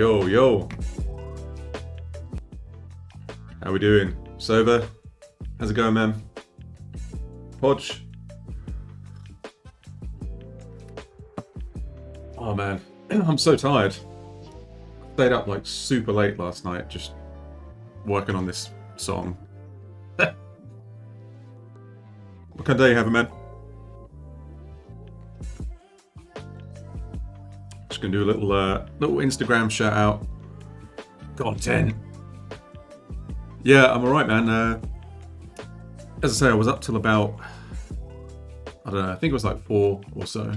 Yo, yo. How we doing? Sober? How's it going, man? Podge? Oh, man. I'm so tired. Stayed up like super late last night just working on this song. What kind of day you having, man? Just gonna do a little Instagram shout out. Content. Yeah, I'm alright, man. As I say, I was up till about, I don't know, I think it was like 4 or so.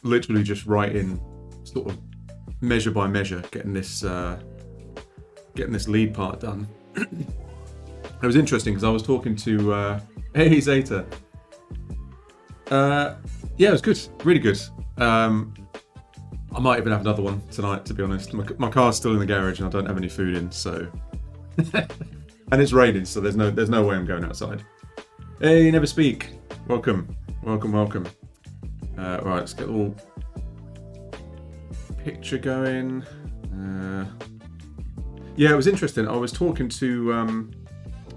Literally just writing, sort of measure by measure, getting this lead part done. It was interesting because I was talking to hey Zeta. Yeah, it was good, really good. I might even have another one tonight, to be honest. My car's still in the garage and I don't have any food in, so and it's raining, so there's no way I'm going outside. Hey, Never Speak. Welcome. Right, let's get a little picture going. Yeah, it was interesting. I was talking to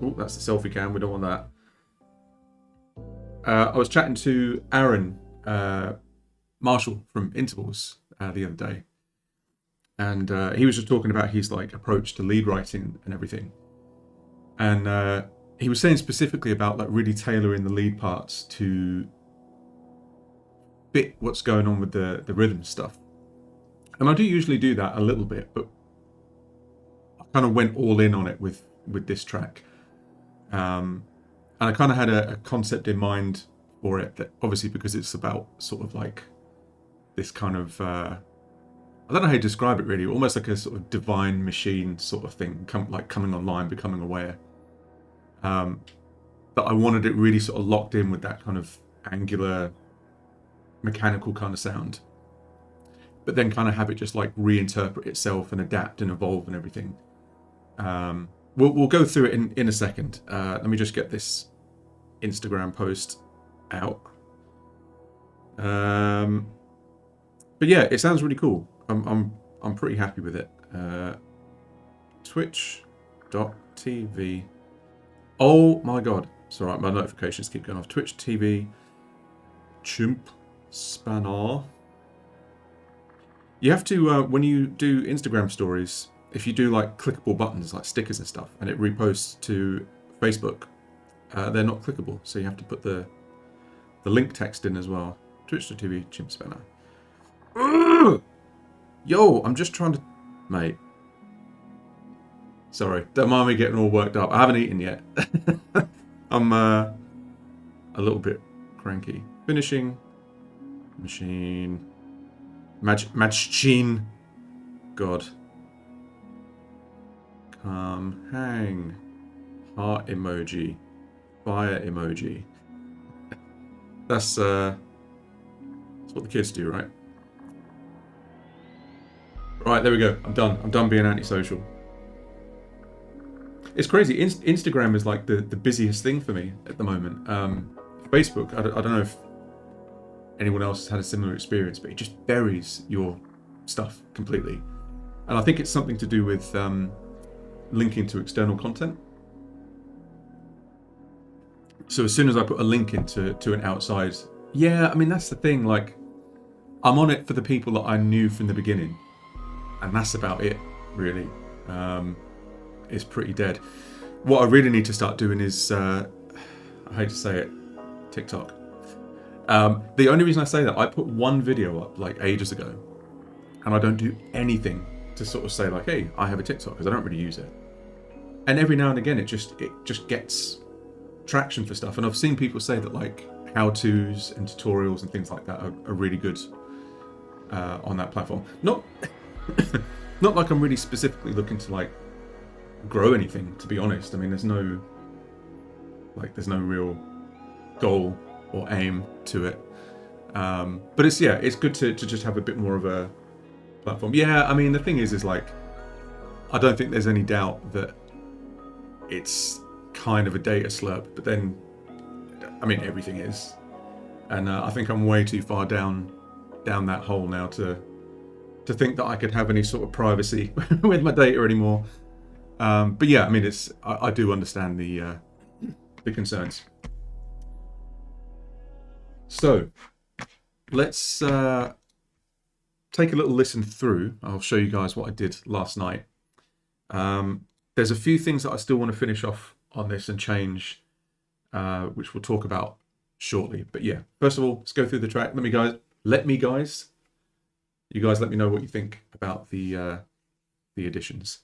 oh, that's the selfie cam. We don't want that. I was chatting to Aaron Marshall from Intervals the other day, and he was just talking about his like approach to lead writing and everything, and he was saying specifically about like really tailoring the lead parts to fit what's going on with the rhythm stuff. And I do usually do that a little bit, but I kind of went all in on it with this track, and I kind of had a concept in mind for it, that obviously because it's about sort of like this kind of I don't know how to describe it really, almost like a sort of divine machine sort of thing, like coming online, becoming aware, that I wanted it really sort of locked in with that kind of angular mechanical kind of sound, but then kind of have it just like reinterpret itself and adapt and evolve and everything. We'll go through it in a second. Let me just get this Instagram post out. But yeah, it sounds really cool. I'm pretty happy with it. Twitch.tv. Oh my god. It's alright, my notifications keep going off. Twitch TV Chimp Spanner. You have to, when you do Instagram stories, if you do like clickable buttons like stickers and stuff, and it reposts to Facebook, they're not clickable, so you have to put the link text in as well. Twitch.tv Chimp Spanner. Yo, I'm just trying to... Mate. Sorry, don't mind me getting all worked up. I haven't eaten yet. I'm a little bit cranky. Finishing. Machine. Machine. God. Come hang. Heart emoji. Fire emoji. That's what the kids do, right? Right, there we go. I'm done being antisocial. It's crazy. Instagram is like the busiest thing for me at the moment. Facebook, I don't know if anyone else has had a similar experience, but it just buries your stuff completely. And I think it's something to do with linking to external content. So as soon as I put a link to an outside, yeah, I mean, that's the thing. Like, I'm on it for the people that I knew from the beginning. And that's about it, really. It's pretty dead. What I really need to start doing is, I hate to say it, TikTok. The only reason I say that, I put one video up like ages ago, and I don't do anything to sort of say like, hey, I have a TikTok, because I don't really use it. And every now and again, it just gets traction for stuff. And I've seen people say that like how-tos and tutorials and things like that are really good on that platform. Not like I'm really specifically looking to like grow anything, to be honest. I mean, there's no real goal or aim to it. But it's good to just have a bit more of a platform. Yeah, I mean, the thing is like, I don't think there's any doubt that it's kind of a data slurp, but then, I mean, everything is. And I think I'm way too far down that hole now to to think that I could have any sort of privacy with my data anymore. But yeah, I mean, I do understand the concerns. So let's take a little listen through. I'll show you guys what I did last night. There's a few things that I still want to finish off on this and change, which we'll talk about shortly. But yeah, first of all, let's go through the track. You guys let me know what you think about the additions.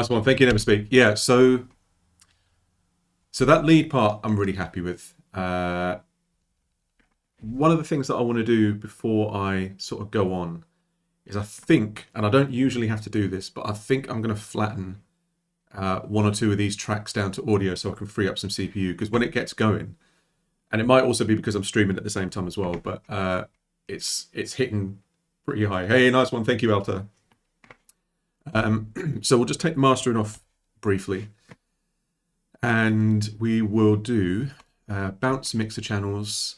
Nice one. Thank you, Never Speak. Yeah, so that lead part I'm really happy with. One of the things that I want to do before I sort of go on is I think, and I don't usually have to do this, but I think I'm going to flatten one or two of these tracks down to audio so I can free up some CPU, because when it gets going, and it might also be because I'm streaming at the same time as well, but it's hitting pretty high. Hey, nice one. Thank you, Alta. So we'll just take the mastering off briefly, and we will do bounce mixer channels,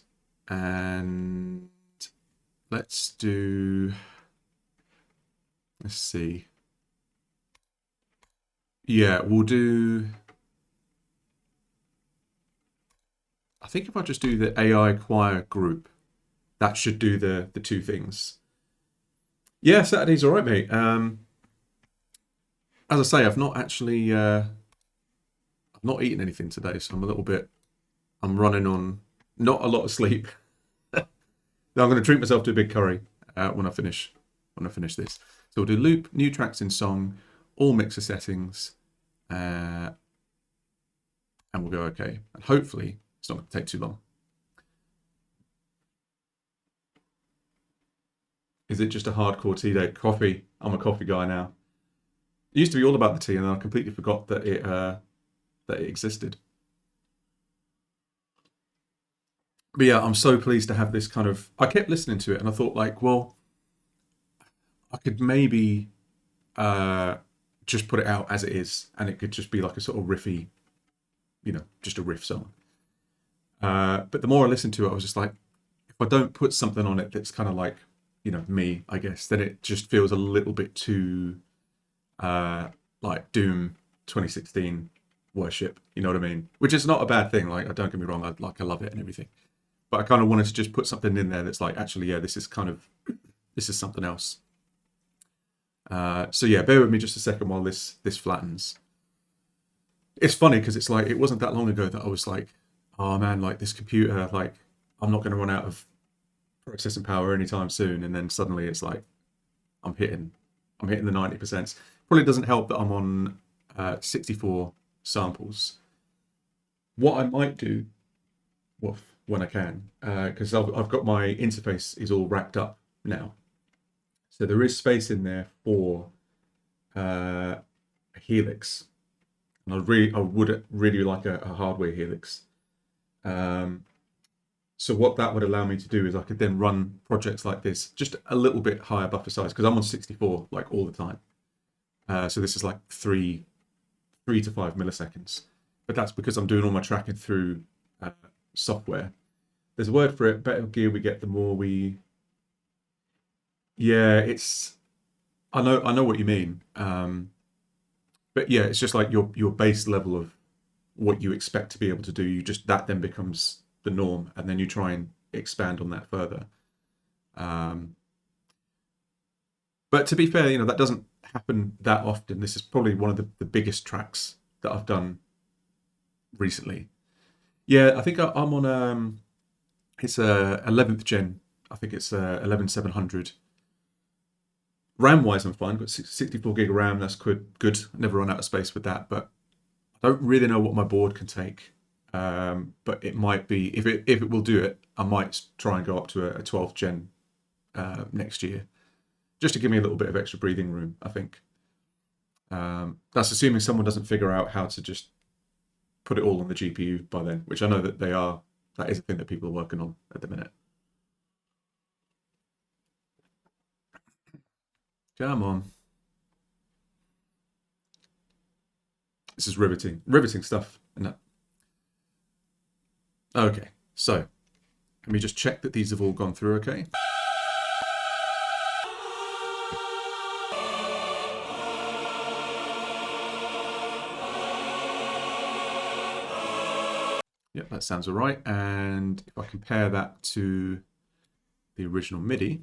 and let's see. Yeah, we'll do, I think if I just do the AI choir group, that should do the two things. Yeah, Saturday's all right, mate. As I say, I've not actually, I've not eaten anything today, so I'm running on not a lot of sleep. Now I'm going to treat myself to a big curry when I finish this. So we'll do loop, new tracks in song, all mixer settings, and we'll go okay. And hopefully it's not going to take too long. Is it just a hardcore tea day? Coffee. I'm a coffee guy now. It used to be all about the tea, and then I completely forgot that it existed. But yeah, I'm so pleased to have this kind of. I kept listening to it, and I thought, like, well, I could maybe just put it out as it is, and it could just be like a sort of riffy, just a riff song. But the more I listened to it, I was just like, if I don't put something on it that's kind of like, me, I guess, then it just feels a little bit too like Doom 2016 worship, you know what I mean? Which is not a bad thing. Like, don't get me wrong, I love it and everything. But I kind of wanted to just put something in there that's like, actually, yeah, this is something else. So yeah, bear with me just a second while this flattens. It's funny because it's like, it wasn't that long ago that I was like, oh man, like this computer, like I'm not going to run out of processing power anytime soon. And then suddenly it's like, I'm hitting the 90%. Probably doesn't help that I'm on 64 samples. What I might do, well, when I can, because I've got my interface is all racked up now. So there is space in there for a helix. And I would really like a hardware helix. So what that would allow me to do is I could then run projects like this just a little bit higher buffer size, because I'm on 64 like all the time. So this is like 3 to 5 milliseconds, but that's because I'm doing all my tracking through software. There's a word for it. Better gear we get, the more we. Yeah, I know what you mean. But yeah, it's just like your base level of what you expect to be able to do. That then becomes the norm, and then you try and expand on that further. But to be fair, that doesn't happen that often. This is probably one of the biggest tracks that I've done recently. Yeah, I think I'm on it's a 11th gen. I think it's 11700. RAM wise, I'm fine. Got 64 gig of RAM. That's good. Never run out of space with that. But I don't really know what my board can take. But it might be, if it will do it, I might try and go up to a 12th gen next year, just to give me a little bit of extra breathing room, I think. That's assuming someone doesn't figure out how to just put it all on the GPU by then, which I know that that is a thing that people are working on at the minute. Come on. This is riveting stuff, isn't it? Okay, so let me just check that these have all gone through okay. Yep, that sounds all right. And if I compare that to the original MIDI,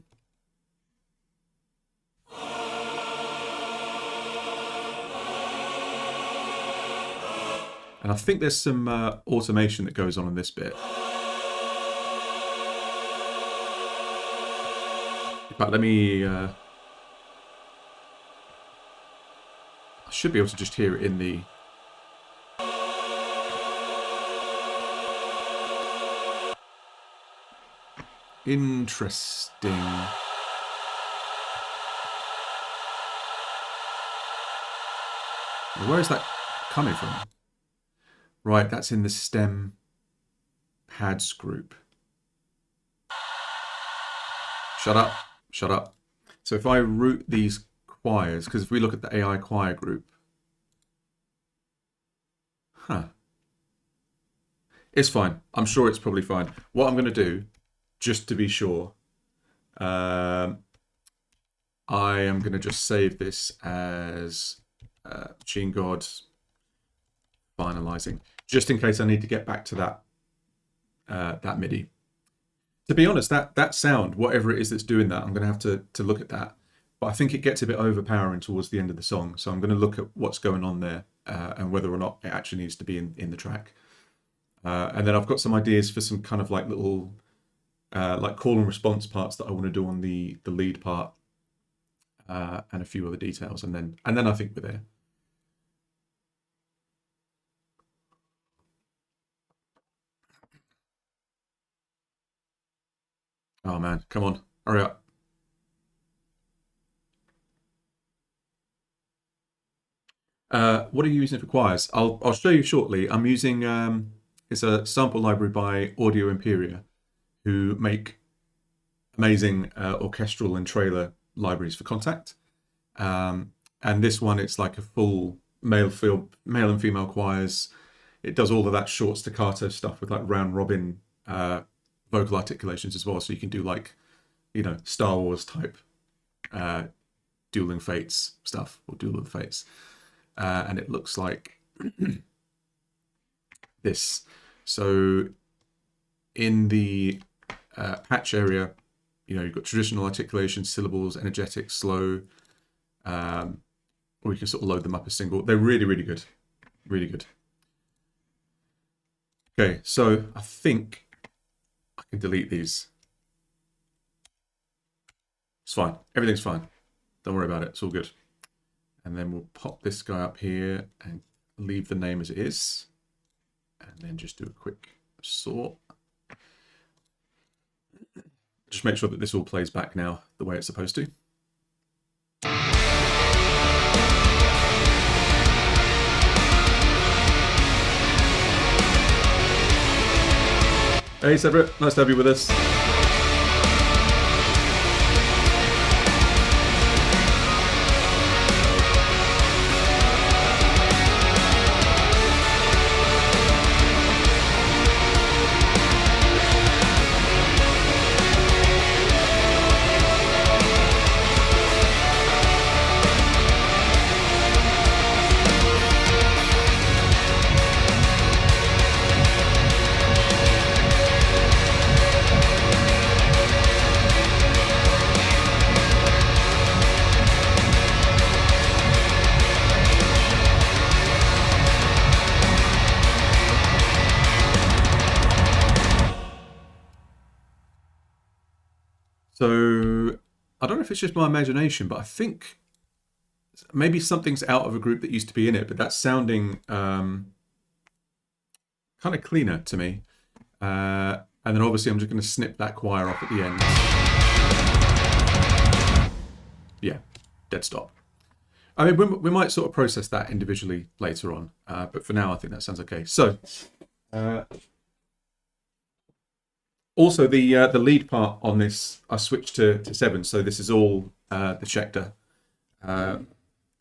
and I think there's some automation that goes on in this bit. In fact, let me. I should be able to just hear it in the... Interesting. Where is that coming from? Right, that's in the stem pads group. Shut up, shut up. So if I route these choirs, because if we look at the AI choir group, it's fine. I'm sure it's probably fine. What I'm going to do, just to be sure, I am going to just save this as Machine God finalizing, just in case I need to get back to that MIDI. To be honest, that sound, whatever it is that's doing that, I'm going to have to look at that. But I think it gets a bit overpowering towards the end of the song. So I'm going to look at what's going on there and whether or not it actually needs to be in the track. And then I've got some ideas for some kind of like little like call and response parts that I want to do on the lead part and a few other details. And then I think we're there. Oh man, come on, hurry up. What are you using for choirs? I'll show you shortly. I'm using it's a sample library by Audio Imperia, who make amazing orchestral and trailer libraries for Contact. And this one, it's like a full male and female choirs. It does all of that short staccato stuff with like round robin vocal articulations as well. So you can do like, Star Wars type Dueling Fates stuff, or Duel of the Fates. And it looks like this. So in the patch area, you've got traditional articulation, syllables, energetic, slow, or you can sort of load them up as single. They're really, really good. Really good. Okay, so I think I can delete these. It's fine. Everything's fine. Don't worry about it. It's all good. And then we'll pop this guy up here and leave the name as it is. And then just do a quick sort. Just make sure that this all plays back now the way it's supposed to. Hey, Severett. Nice to have you with us. So I don't know if it's just my imagination, but I think maybe something's out of a group that used to be in it, but that's sounding kind of cleaner to me. And then obviously I'm just going to snip that choir off at the end. Yeah, dead stop. I mean, we might sort of process that individually later on, but for now I think that sounds okay. So also the lead part on this, I switched to 7, so this is all the Schecter.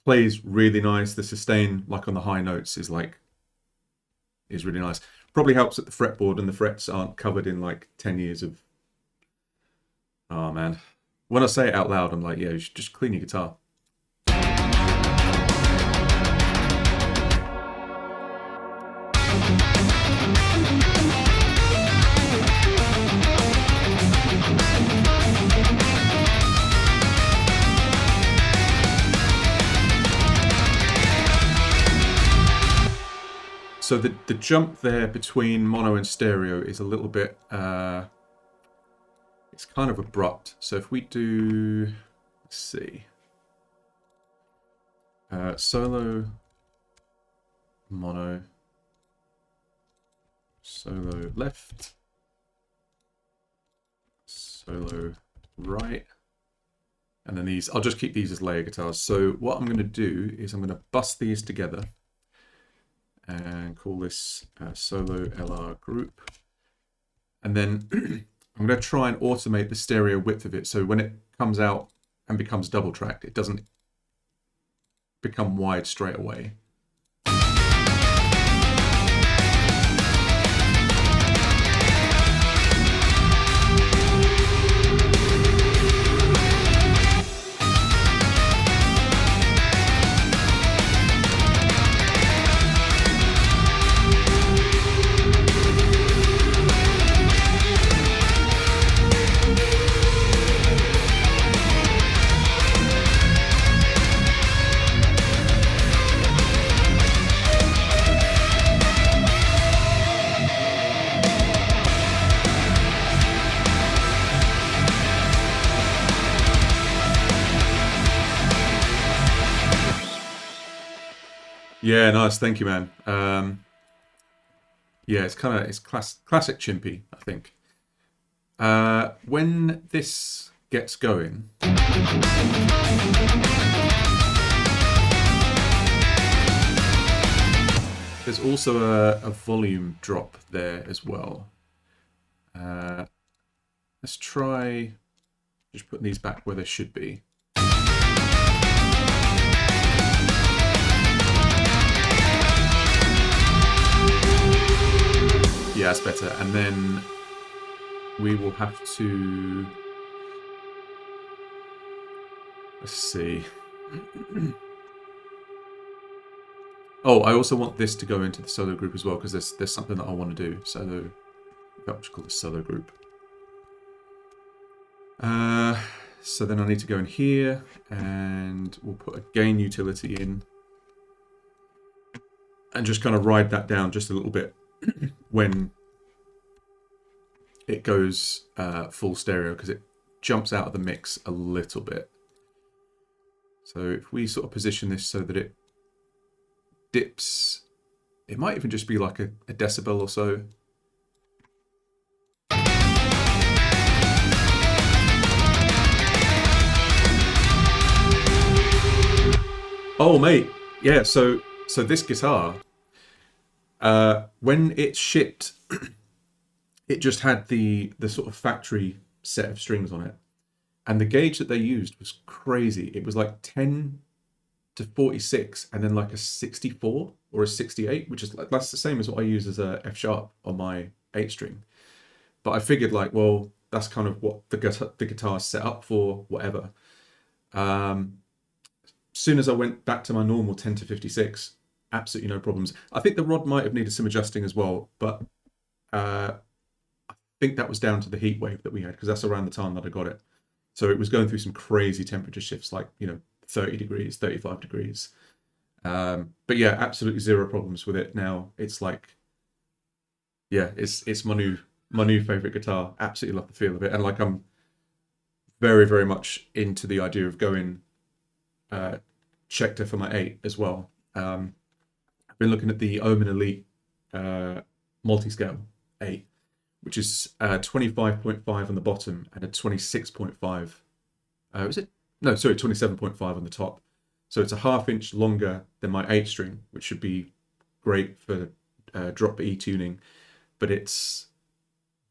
Plays really nice. The sustain, like on the high notes, is really nice. Probably helps that the fretboard and the frets aren't covered in like 10 years of... Oh man. When I say it out loud, I'm like, yeah, you should just clean your guitar. So the jump there between mono and stereo is a little bit, it's kind of abrupt. So if we do, let's see, Solo, mono, solo left, solo right, and then these, I'll just keep these as layer guitars. So what I'm going to do is I'm going to bust these together and call this solo LR group. And then I'm going to try and automate the stereo width of it, so when it comes out and becomes double tracked, it doesn't become wide straight away. Yeah, nice. Thank you, man. Yeah, it's classic chimpy, I think. When this gets going, there's also a volume drop there as well. Let's try just putting these back where they should be. Yeah, that's better. And then we will have to... Let's see. Oh, I also want this to go into the solo group as well, because there's something that I want to do. Solo... What you call this solo group. So then I need to go in here, and we'll put a gain utility in. And just kind of ride that down just a little bit when it goes full stereo, because it jumps out of the mix a little bit. So if we sort of position this so that it dips, it might even just be like a decibel or so. Oh mate, yeah, so this guitar, when it shipped, it just had the sort of factory set of strings on it. And the gauge that they used was crazy. It was like 10 to 46 and then like a 64 or a 68, which is that's the same as what I use as a F sharp on my 8-string. But I figured like, well, that's kind of what the guitar is set up for, whatever. Soon as I went back to my normal 10 to 56, absolutely no problems. I think the rod might have needed some adjusting as well, but I think that was down to the heat wave that we had, because that's around the time that I got it. So it was going through some crazy temperature shifts, like, 30 degrees, 35 degrees. But yeah, absolutely zero problems with it now. It's like, yeah, it's my new favorite guitar. Absolutely love the feel of it. And like, I'm very, very much into the idea of going Schecter for my 8 as well. I've been looking at the Omen Elite multi-scale 8, which is 25.5 on the bottom and a 26.5. Is it? No, sorry, 27.5 on the top. So it's a ½ inch longer than my 8-string, which should be great for drop E tuning, but it's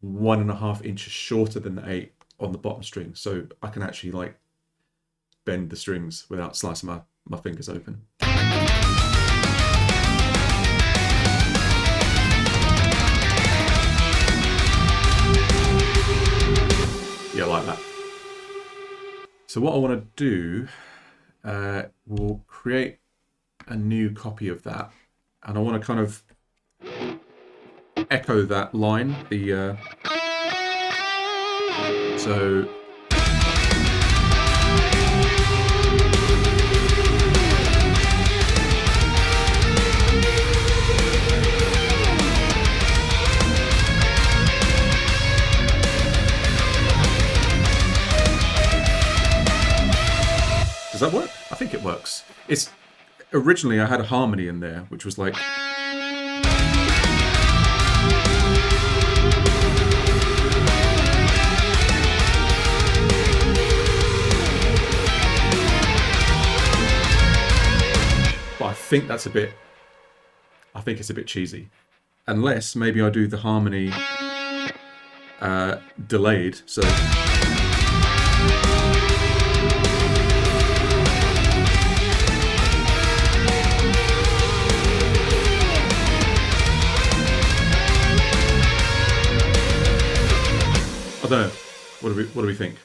1.5 inches shorter than the 8 on the bottom string. So I can actually like bend the strings without slicing my fingers open. Yeah, like that. So what I want to do, we'll create a new copy of that, and I want to kind of echo that line. So does that work? I think it works. originally I had a harmony in there, which was like... But I think that's a bit... I think it's a bit cheesy. Unless maybe I do the harmony delayed, so... I don't know. What do we think?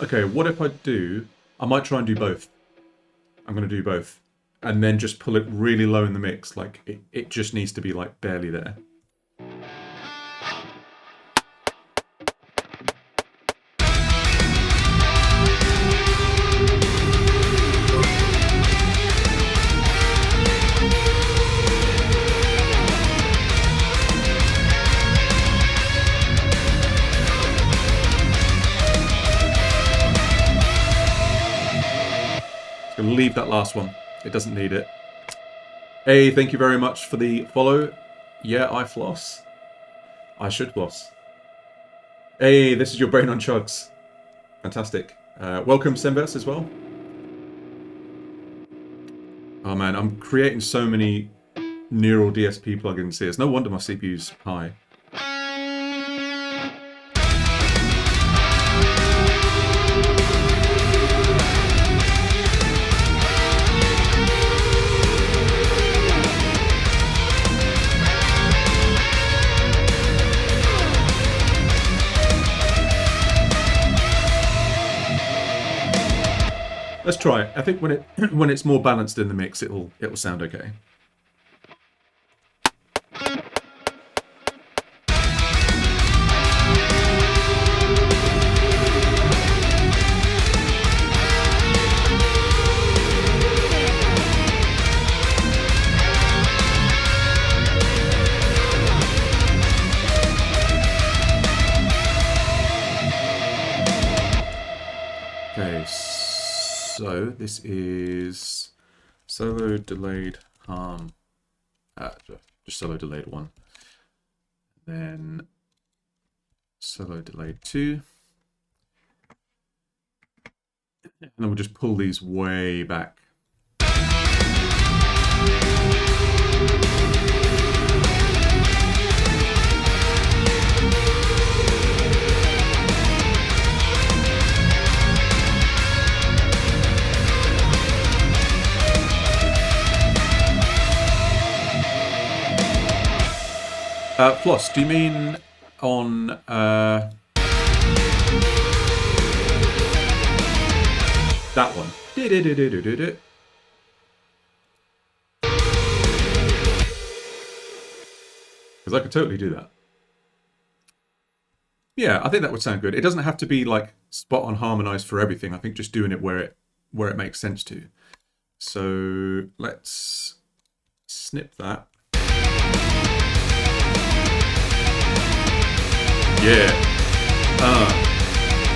Okay, what if I do... I might try and do both. I'm going to do both. And then just pull it really low in the mix. Like, it just needs to be, like, barely there. Gonna leave that last one. It doesn't need it. Hey, thank you very much for the follow. Yeah, I floss. I should floss. Hey, this is your brain on chugs. Fantastic. Welcome, Semvers, as well. Oh man, I'm creating so many neural DSP plugins here. It's no wonder my CPU's high. Let's try it. I think when it's more balanced in the mix, it'll sound okay. Okay. So this is solo delayed harm, just solo delayed 1, then solo delayed 2, and then we'll just pull these way back. Floss, do you mean on that one? Because I could totally do that. Yeah, I think that would sound good. It doesn't have to be like spot on harmonized for everything. I think just doing it where it makes sense to. So let's snip that. Yeah.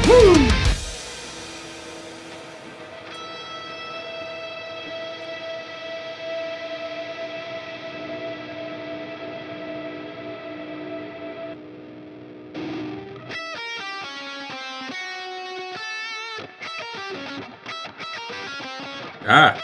Woo! Ah.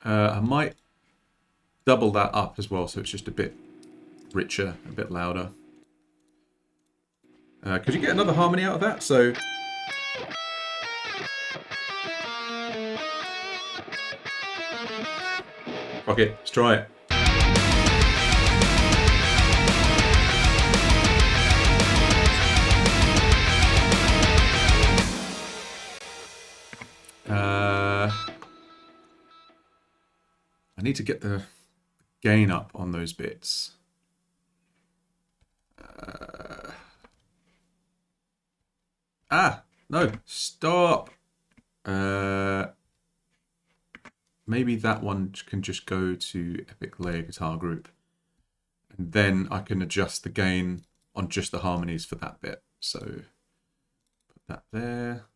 I might double that up as well, so it's just a bit richer, a bit louder. Could you get another harmony out of that? So... fuck it, let's try it. I need to get the gain up on those bits. No, stop. Maybe that one can just go to Epic Layer Guitar Group. And then I can adjust the gain on just the harmonies for that bit. So put that there.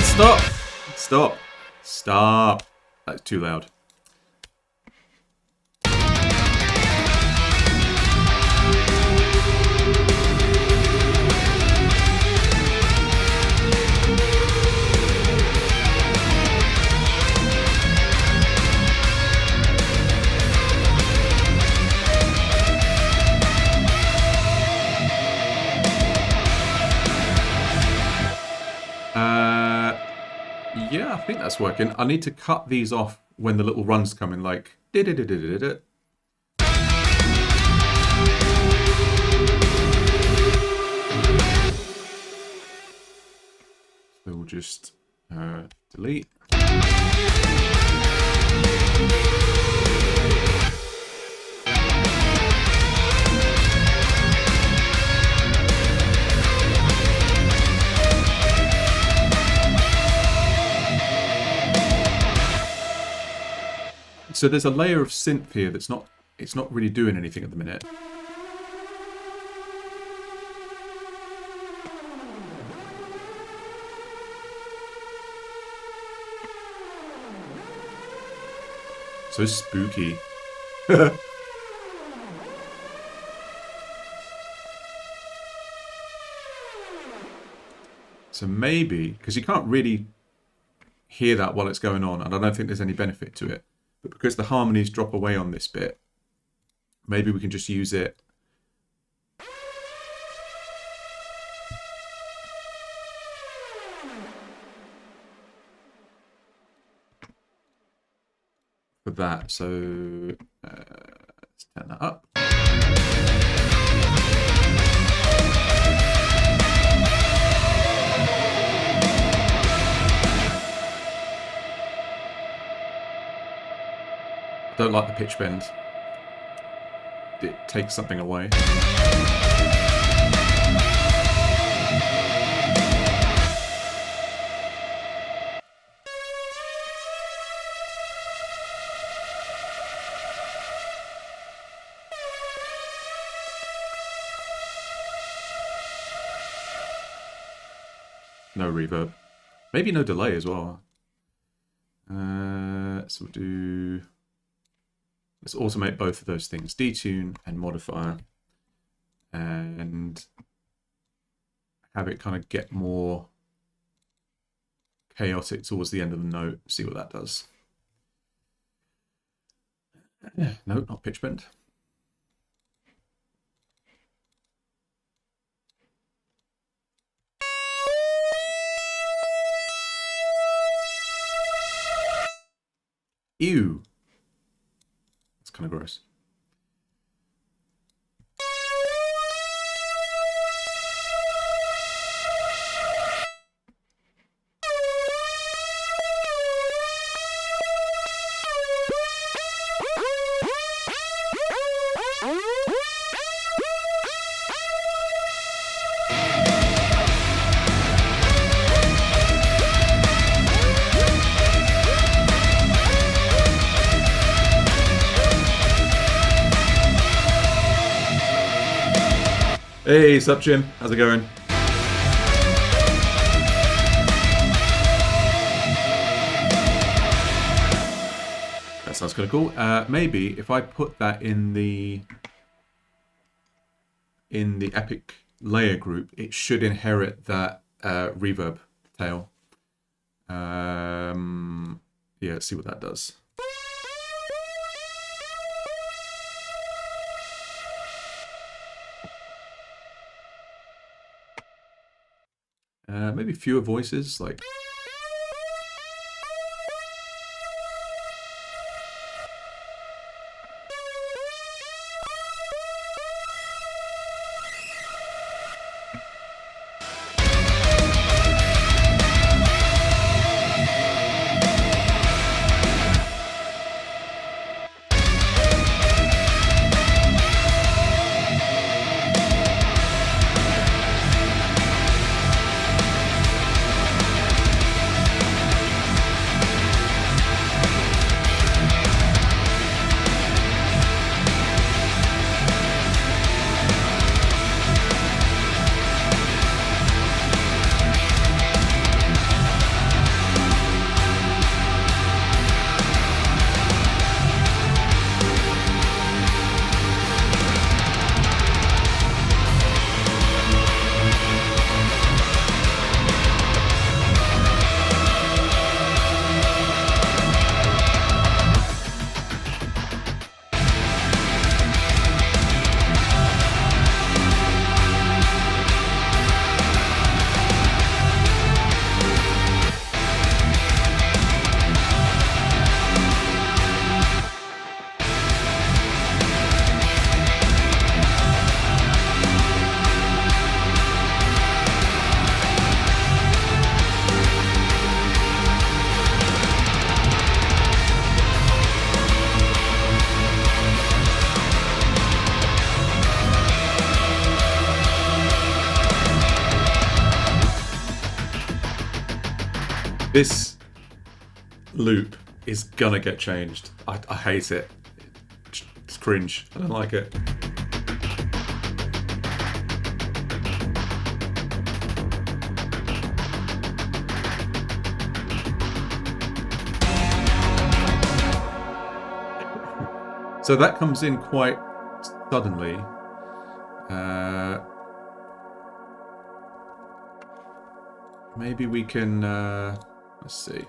Stop! Stop! Stop! That's too loud. Yeah, I think that's working. I need to cut these off when the little runs come in, like... So we'll just delete. So there's a layer of synth here that's not, it's not really doing anything at the minute. So spooky. So maybe, because you can't really hear that while it's going on, and I don't think there's any benefit to it. But because the harmonies drop away on this bit, maybe we can just use it for that. So let's turn that up. Don't like the pitch bend. It takes something away. No reverb. Maybe no delay as well. So we'll do... Let's automate both of those things, detune and modifier, and have it kind of get more chaotic towards the end of the note. See what that does. No, not pitch bend. Ew. That's kind of gross. Hey, sup, Jim? How's it going? That sounds kind of cool. Maybe if I put that in the Epic layer group, it should inherit that reverb tail. Yeah, let's see what that does. Maybe fewer voices, like... This loop is gonna get changed. I hate it. It's cringe. I don't like it. So that comes in quite suddenly. Maybe we can, let's see.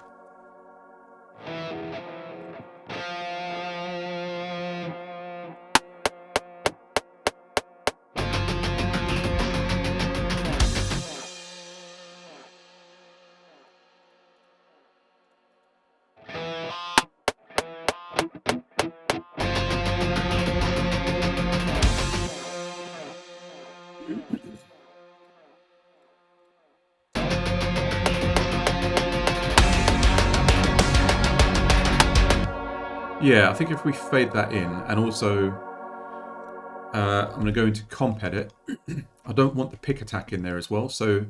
Yeah, I think if we fade that in, and also I'm going to go into comp edit. I don't want the pick attack in there as well, so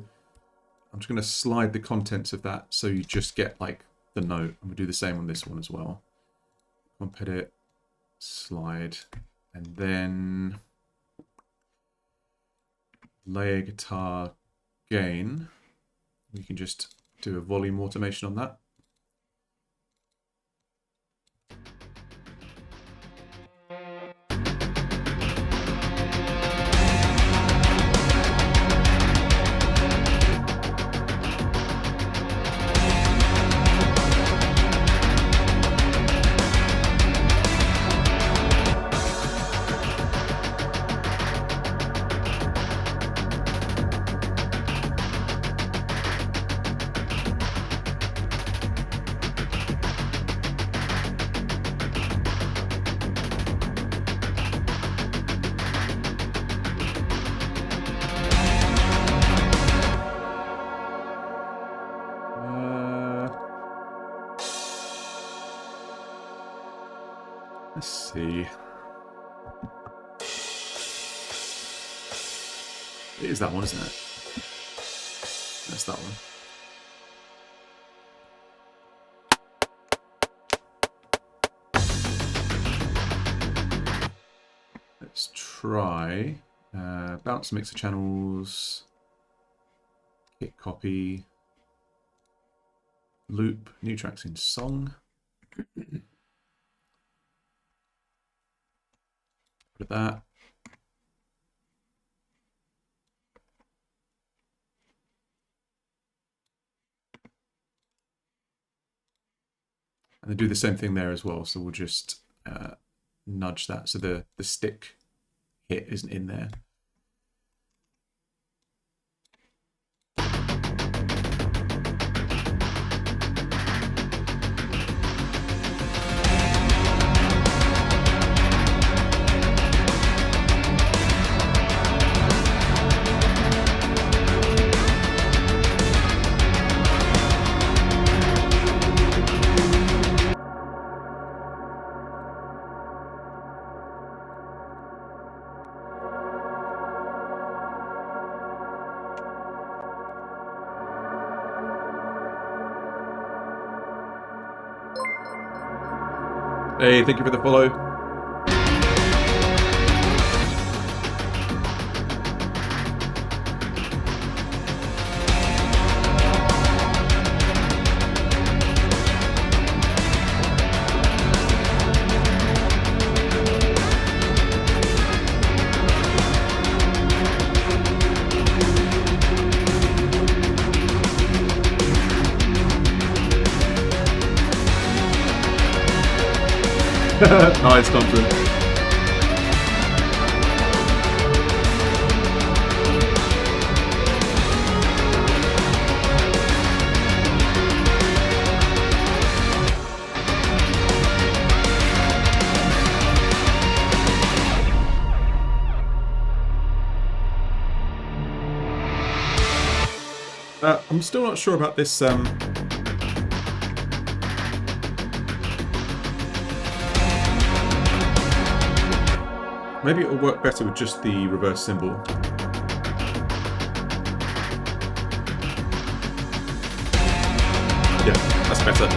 I'm just going to slide the contents of that so you just get like the note. I'm going to do the same on this one as well. Comp edit, slide, and then layer guitar gain. We can just do a volume automation on that. Let's see. It is that one, isn't it? That's that one. Let's try bounce mixer channels, hit copy, loop, new tracks in song. Put that. And they do the same thing there as well. So we'll just nudge that so the stick hit isn't in there. Hey, thank you for the follow. Nice, Thompson. I'm still not sure about this. Maybe it'll work better with just the reverse cymbal. Yeah, that's better.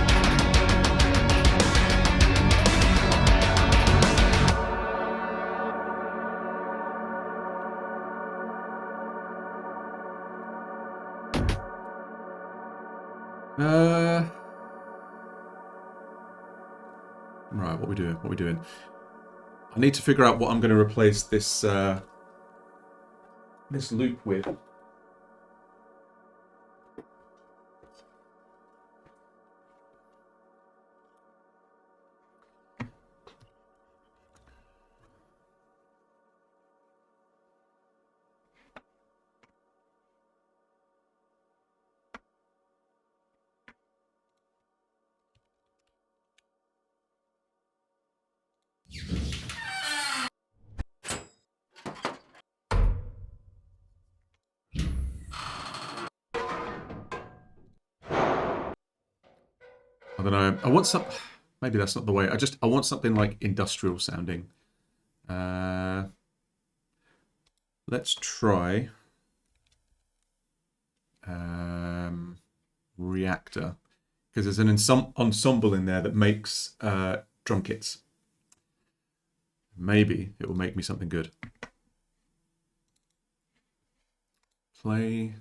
Right, what are we doing? What are we doing? I need to figure out what I'm going to replace this this loop with. I don't know. I want some. Maybe that's not the way. I want something like industrial sounding. Let's try Reactor, because there's an ensemble in there that makes drum kits. Maybe it will make me something good. Play.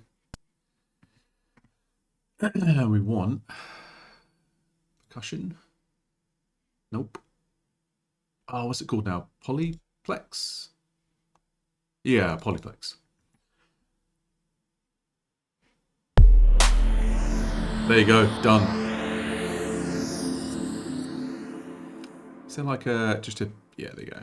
We want percussion. Nope. Oh, what's it called now? Polyplex? Yeah, Polyplex. There you go, done. Is there like just a, yeah, there you go.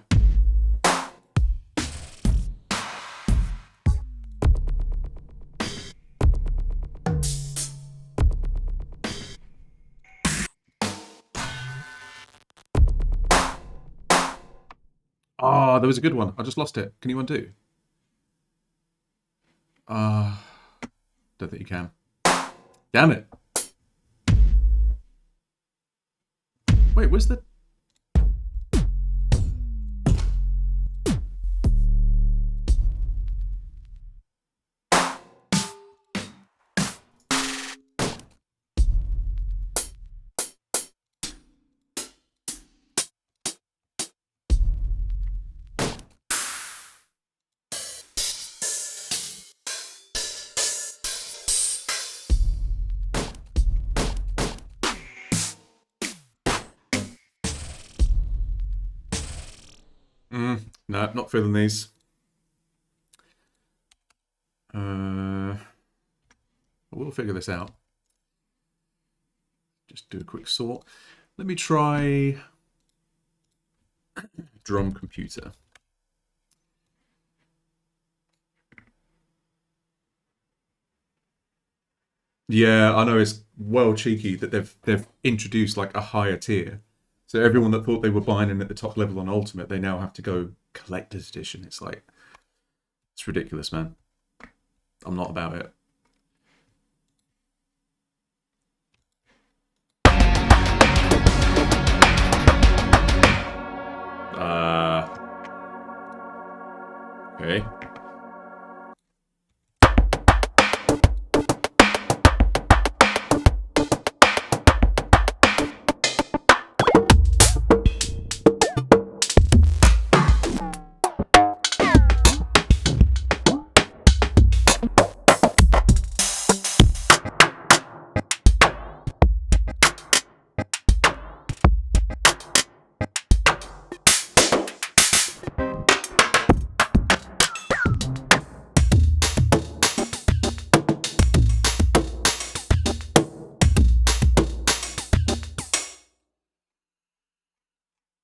Oh, there was a good one. I just lost it. Can you undo? Don't think you can. Damn it. Wait, where's the... No, not feeling these. We'll figure this out. Just do a quick sort. Let me try drum computer. Yeah, I know it's well cheeky that they've introduced like a higher tier. So everyone that thought they were buying in at the top level on Ultimate, they now have to go collector's edition. It's like, it's ridiculous, man. I'm not about it. Okay.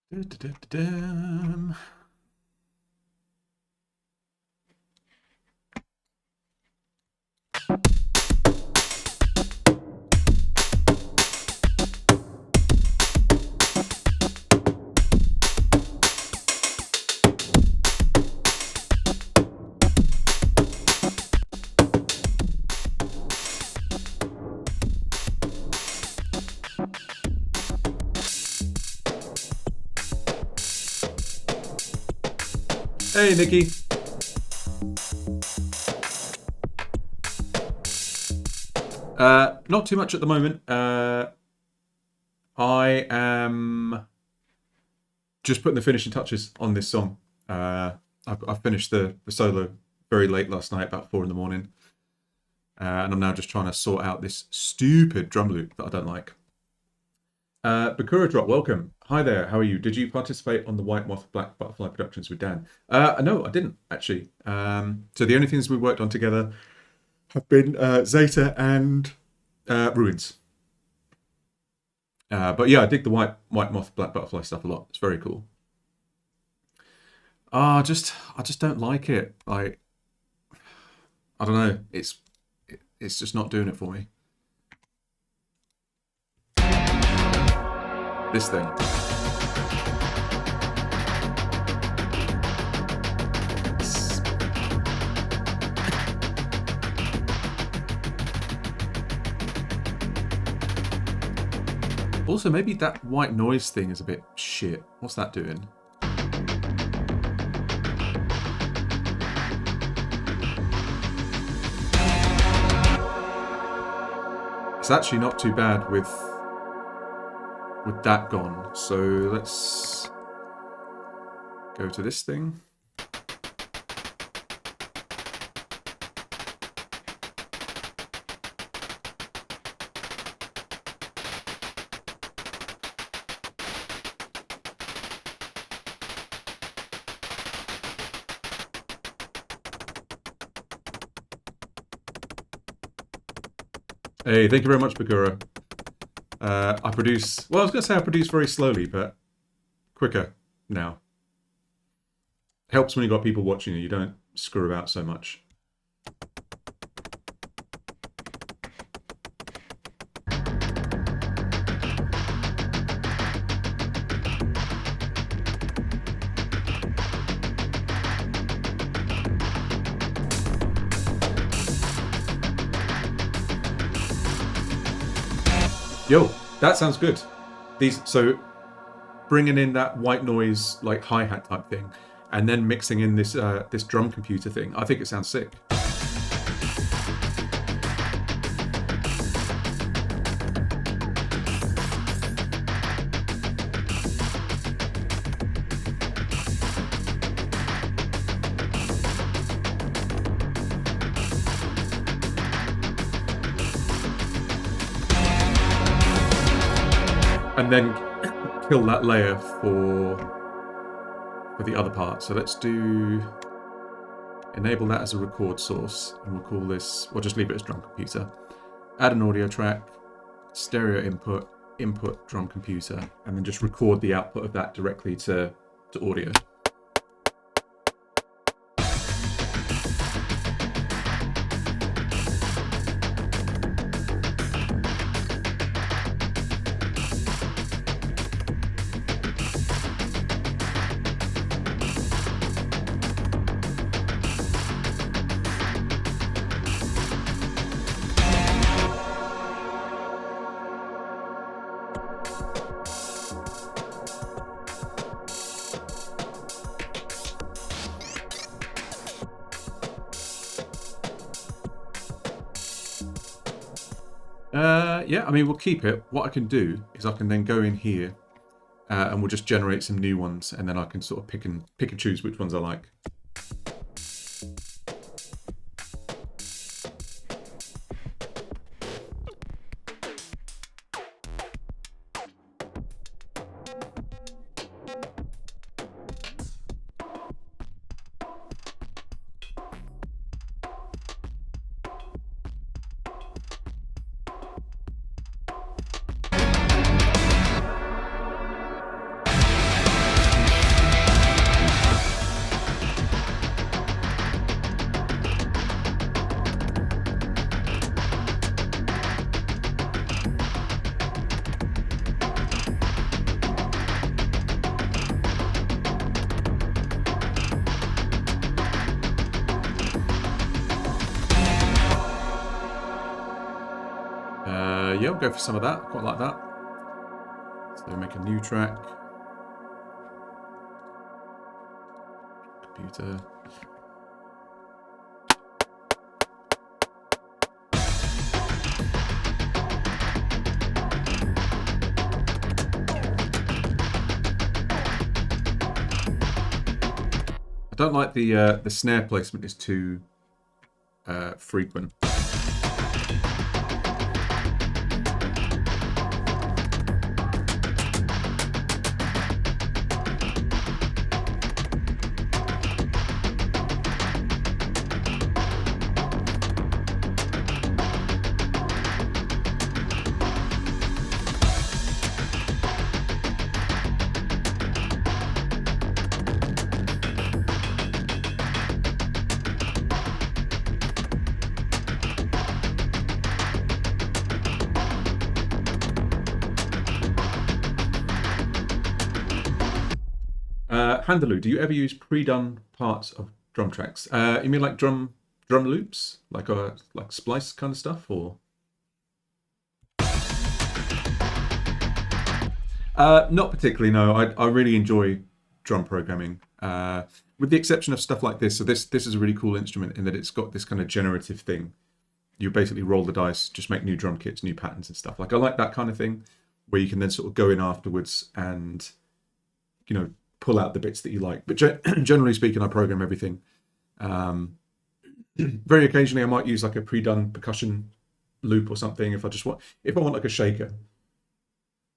Da-da-da-da-dam. Hey, Nikki. Not too much at the moment. I am just putting the finishing touches on this song. I finished the solo very late last night, about 4 in the morning. And I'm now just trying to sort out this stupid drum loop that I don't like. Bakura Drop, welcome. Hi there, how are you? Did you participate on the White Moth Black Butterfly productions with Dan? No, I didn't, actually. So the only things we worked on together have been Zeta and Ruins. But yeah, I dig the White Moth Black Butterfly stuff a lot. It's very cool. I just don't like it. Like, I don't know. It's just not doing it for me. This thing. Also, maybe that white noise thing is a bit shit. What's that doing? It's actually not too bad with that gone. So let's go to this thing. Hey, thank you very much, Bakura. I produce, well, I was going to say I produce very slowly, but quicker now. Helps when you've got people watching you. You don't screw about so much. Yo, that sounds good. So bringing in that white noise like hi-hat type thing, and then mixing in this this drum computer thing, I think it sounds sick. And then kill that layer for the other part. So let's do enable that as a record source, and we'll call this, we'll just leave it as drum computer. Add an audio track, stereo input, input drum computer and then just record the output of that directly to audio. Yeah, I mean, we'll keep it. What I can do is I can then go in here and we'll just generate some new ones, and then I can sort of pick and choose which ones I like. Yeah, we'll go for some of that. Quite like that. So make a new track. Computer. I don't like the snare placement is too frequent. Handaloo, do you ever use pre-done parts of drum tracks? You mean like drum loops, like splice kind of stuff, or? Not particularly. No, I really enjoy drum programming, with the exception of stuff like this. So this is a really cool instrument in that it's got this kind of generative thing. You basically roll the dice, just make new drum kits, new patterns and stuff. Like I like that kind of thing, where you can then sort of go in afterwards and, you know, pull out the bits that you like. But generally speaking, I program everything. Very occasionally, I might use like a pre-done percussion loop or something. If I want like a shaker,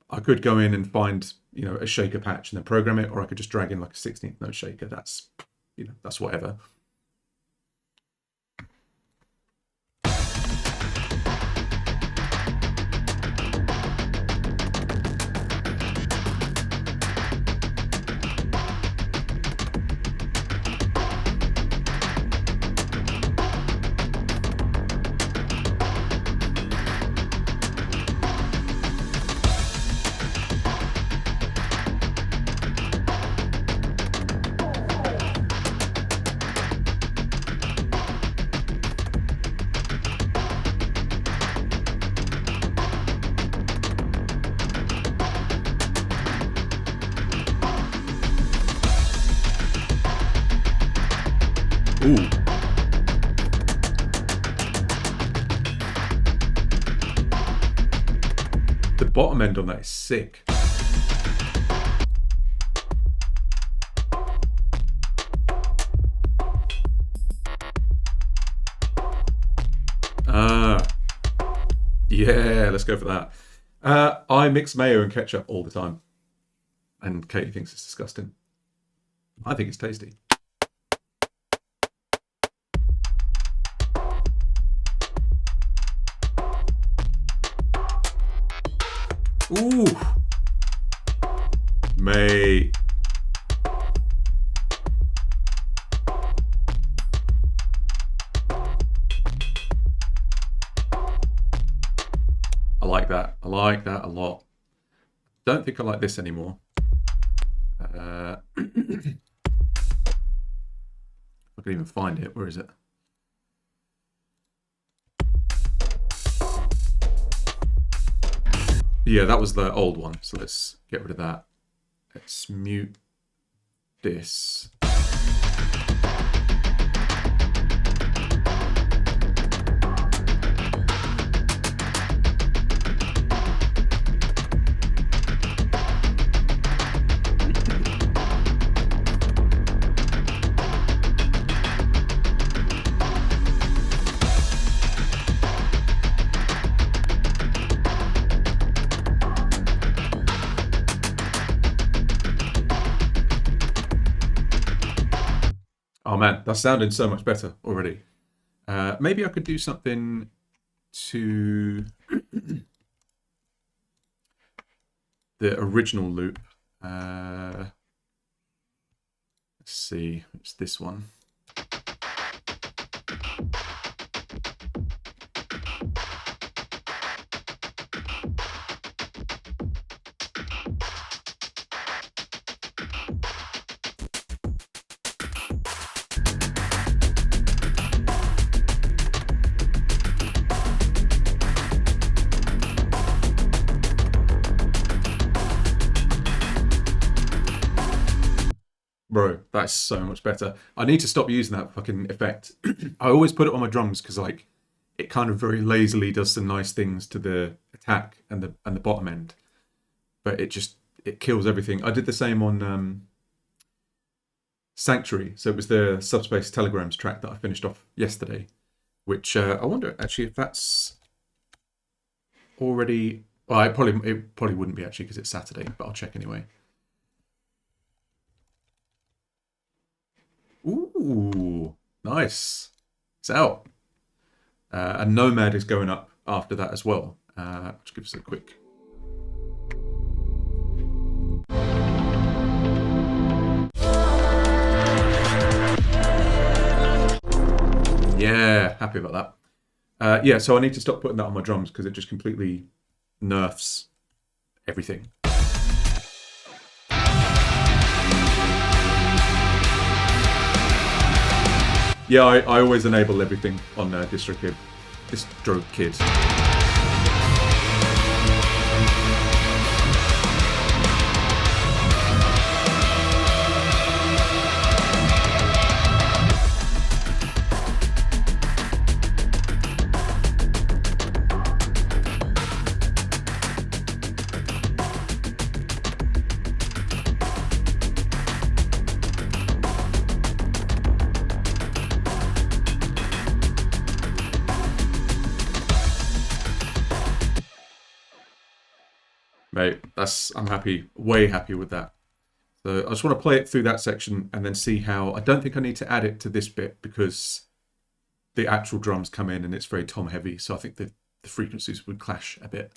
I could go in and find, you know, a shaker patch and then program it, or I could just drag in like a 16th note shaker. That's, you know, that's whatever. Ooh. The bottom end on that is sick. Yeah, let's go for that. I mix mayo and ketchup all the time, and Katie thinks it's disgusting. I think it's tasty. Ooh. Mate. I like that. I like that a lot. Don't think I like this anymore. I can even find it. Where is it? Yeah, that was the old one. So let's get rid of that. Let's mute this. Oh man, that's sounding so much better already. Maybe I could do something to the original loop. Let's see, it's this one. Bro, that's so much better. I need to stop using that fucking effect. I always put it on my drums because like it kind of very lazily does some nice things to the attack and the bottom end, but it kills everything. I did the same on Sanctuary. So it was the Subspace Telegrams track that I finished off yesterday, which I wonder actually if that's already. Well, it probably wouldn't be actually because it's Saturday, but I'll check anyway. Ooh, nice. It's out. And Nomad is going up after that as well, which gives us a quick. Yeah, happy about that. Yeah, so I need to stop putting that on my drums because it just completely nerfs everything. Yeah, I always enable everything on DistroKid. Mate, I'm happy, way happy with that. So I just want to play it through that section and then see how. I don't think I need to add it to this bit because the actual drums come in and it's very tom heavy. So I think the frequencies would clash a bit.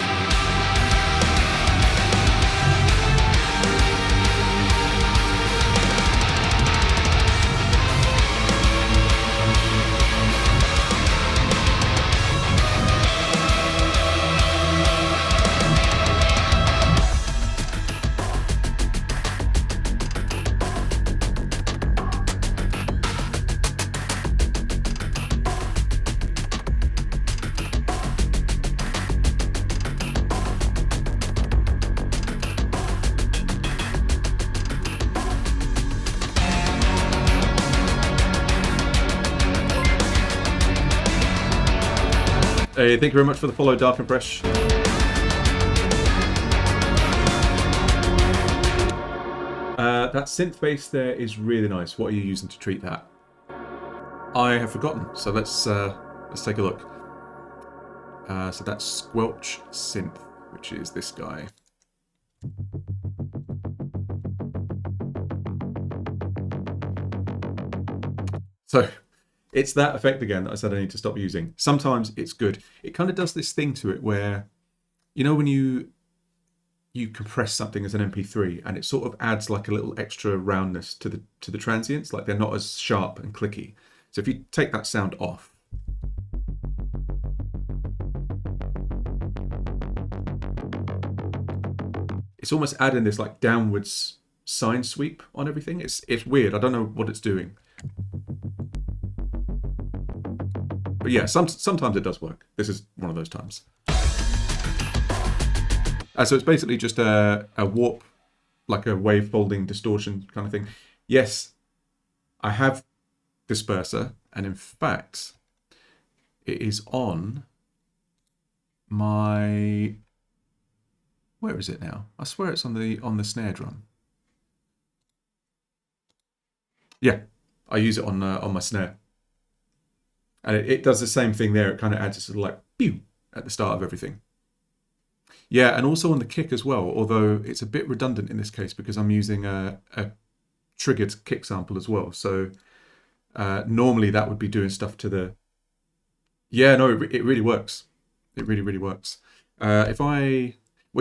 Hey, thank you very much for the follow, Dark and Fresh. That synth bass there is really nice. What are you using to treat that? I have forgotten, so let's take a look. So that's Squelch Synth, which is this guy. So it's that effect again that I said I need to stop using. Sometimes it's good. It kind of does this thing to it where, you know, when you you compress something as an MP3, and it sort of adds like a little extra roundness to the transients. Like they're not as sharp and clicky. So if you take that sound off, it's almost adding this like downwards sine sweep on everything. It's weird. I don't know what it's doing. But yeah, sometimes it does work. This is one of those times. So it's basically just a warp, like a wave folding distortion kind of thing. Yes, I have disperser, and in fact, it is on my... Where is it now? I swear it's on the snare drum. Yeah, I use it on my snare. And it does the same thing there. It kind of adds a sort of like pew at the start of everything. Yeah, and also on the kick as well, although it's a bit redundant in this case because I'm using a triggered kick sample as well. So normally that would be doing stuff to the... Yeah, no, it really works. It really, really works. Well,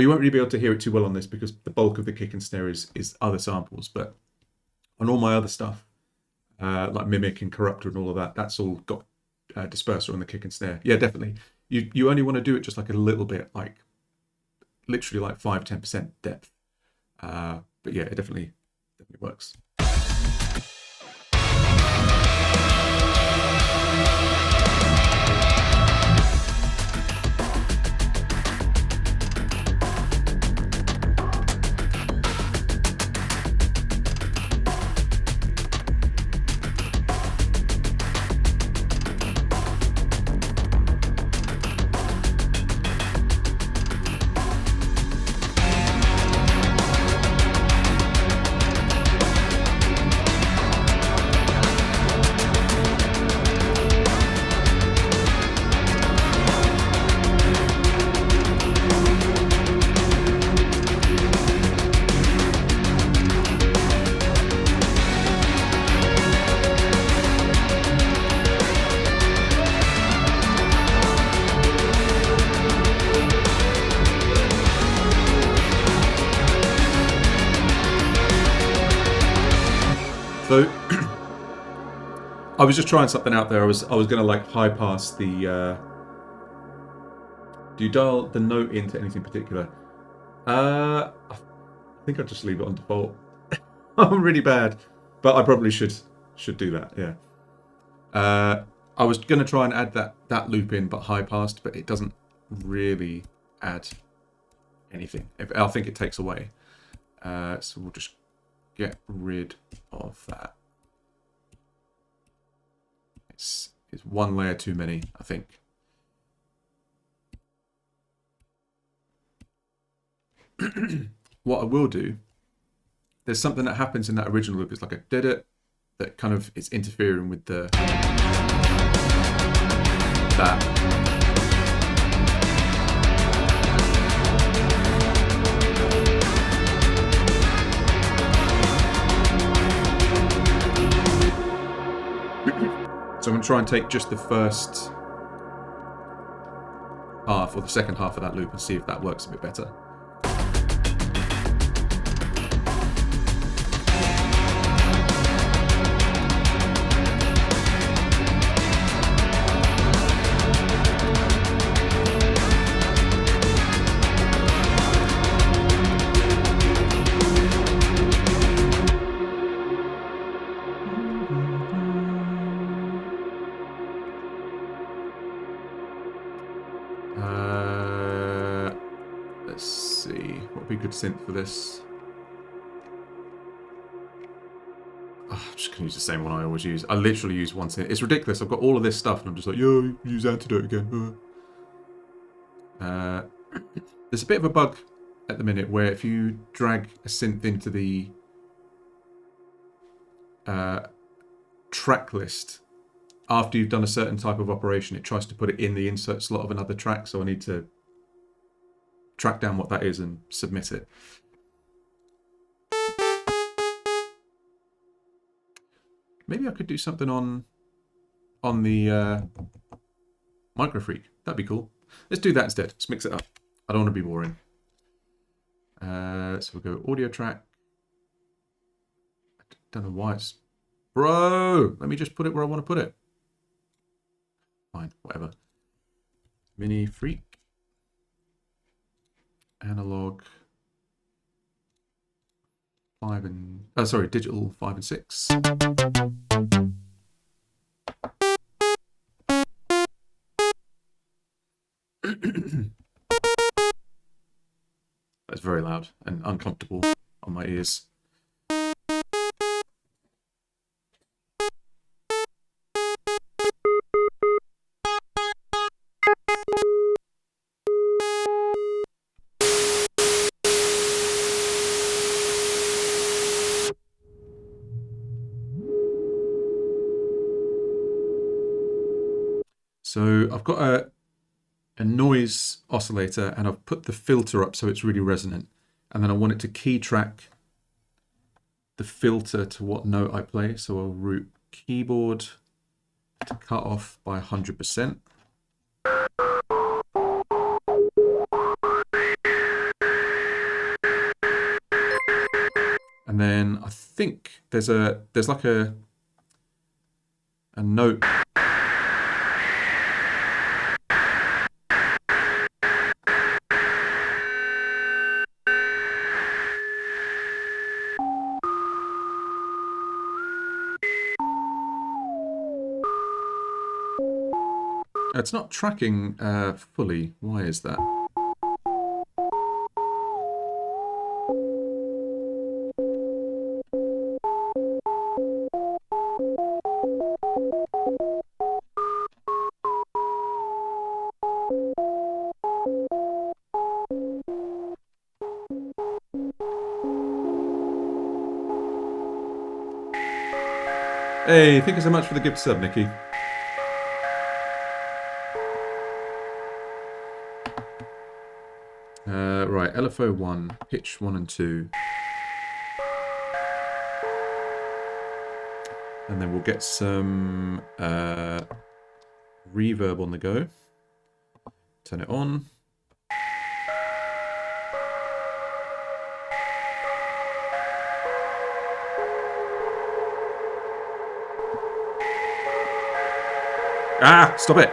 you won't really be able to hear it too well on this because the bulk of the kick and snare is other samples, but on all my other stuff, like Mimic and Corruptor and all of that, that's all got disperser on the kick and snare. Yeah, definitely. You only want to do it just like a little bit, like literally like 5-10% depth. But yeah, it definitely works. So I was just trying something out there. I was going to like high pass the... do you dial the note into anything particular? I think I'll just leave it on default. I'm really bad, but I probably should do that. Yeah. I was going to try and add that loop in, but high passed, but it doesn't really add anything. I think it takes away. So we'll just get rid of that. It's one layer too many, I think. What I will do, there's something that happens in that original loop. It's like a did-it that kind of is interfering with the that. So I'm going to try and take just the first half or the second half of that loop and see if that works a bit better. Let's see, what would be a good synth for this? Oh, I'm just going to use the same one I always use. I literally use one synth. It's ridiculous. I've got all of this stuff and I'm just like, yo, use Antidote again. There's a bit of a bug at the minute where if you drag a synth into the track list, after you've done a certain type of operation, it tries to put it in the insert slot of another track, so I need to track down what that is and submit it. Maybe I could do something on the Microfreak. That'd be cool. Let's do that instead. Let's mix it up. I don't want to be boring. So we'll go audio track. I don't know why it's... Bro! Let me just put it where I want to put it. Fine, whatever. Mini Freak. Analog. 5 and... Oh, sorry, digital 5 and 6. That's very loud and uncomfortable on my ears. So I've got a noise oscillator and I've put the filter up so it's really resonant. And then I want it to key track the filter to what note I play. So I'll route keyboard to cut off by 100%. And then I think there's like a note. It's not tracking fully. Why is that? Hey, thank you so much for the gift sub, Nikki. Right, LFO 1, pitch 1 and 2. And then we'll get some reverb on the go. Turn it on. Ah, stop it.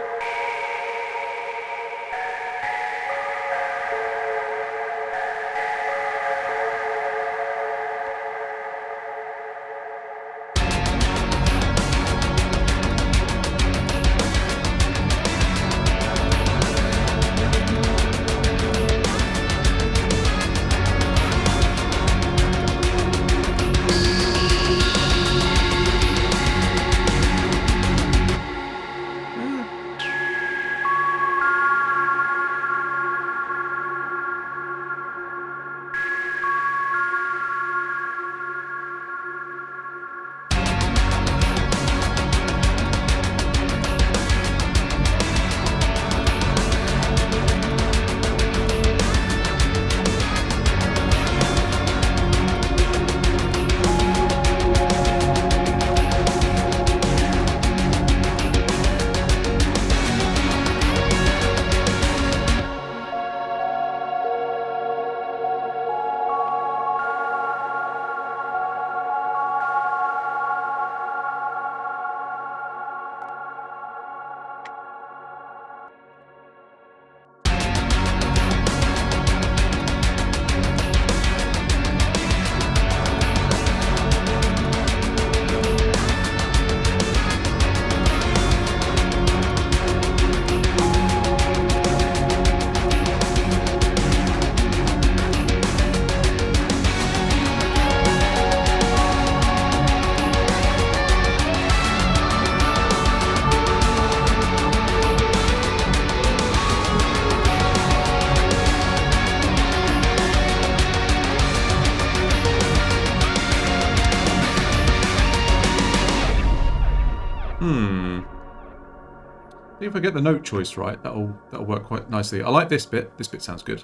I think if I get the note choice right, that'll work quite nicely. I like this bit. This bit sounds good.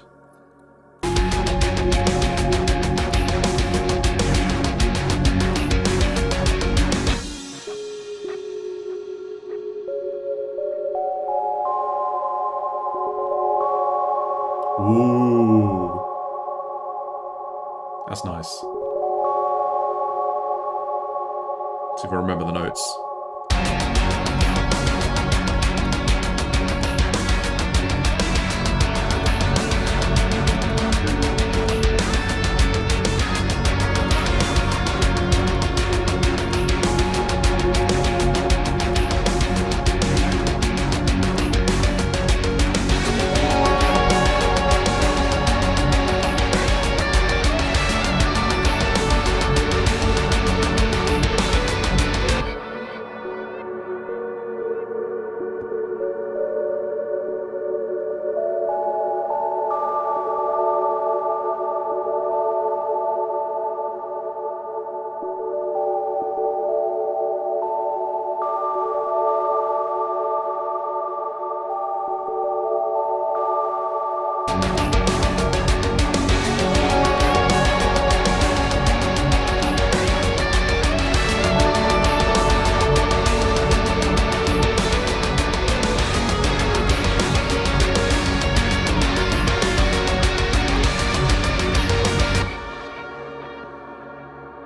Ooh. That's nice. See if I remember the notes.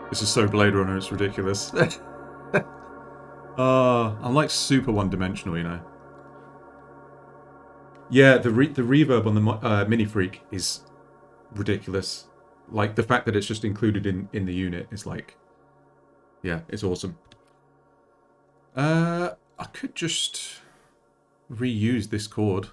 This is so Blade Runner, it's ridiculous. I'm like super one-dimensional, you know. Yeah, the reverb on the Mini Freak is ridiculous. Like, the fact that it's just included in the unit is like... Yeah, it's awesome. I could just reuse this chord.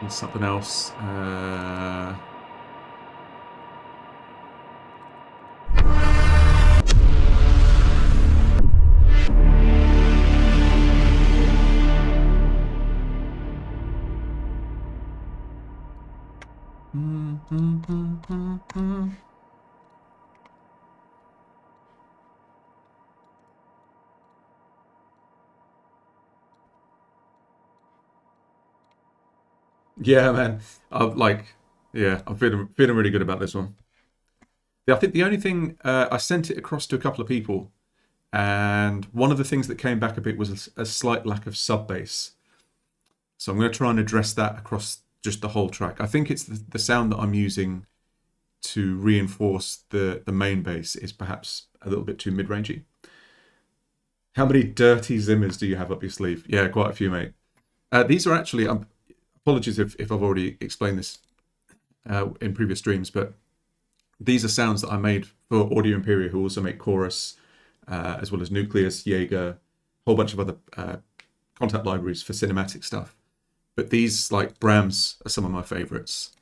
Something else. Yeah, man. I'm like, yeah, I'm feeling really good about this one. Yeah, I think the only thing I sent it across to a couple of people, and one of the things that came back a bit was a slight lack of sub bass. So I'm going to try and address that across just the whole track. I think it's the sound that I'm using to reinforce the main bass is perhaps a little bit too mid-rangey. How many dirty Zimmers do you have up your sleeve? Yeah, quite a few, mate. These are actually, apologies if I've already explained this in previous streams, but these are sounds that I made for Audio Imperia, who also make Chorus, as well as Nucleus, Jaeger, a whole bunch of other contact libraries for cinematic stuff. But these, like Brahms, are some of my favorites.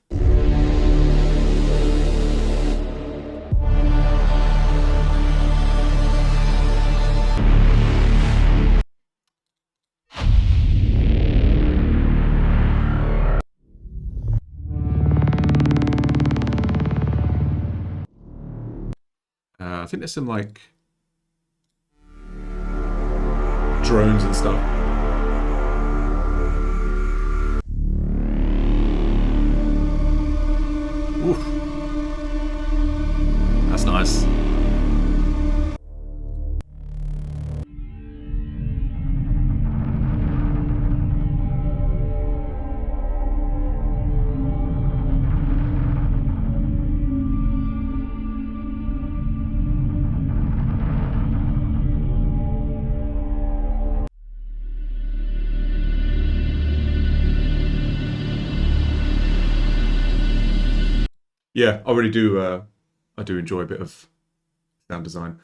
think there's some like drones and stuff. Oof. That's nice. Yeah, I really do. I do enjoy a bit of sound design.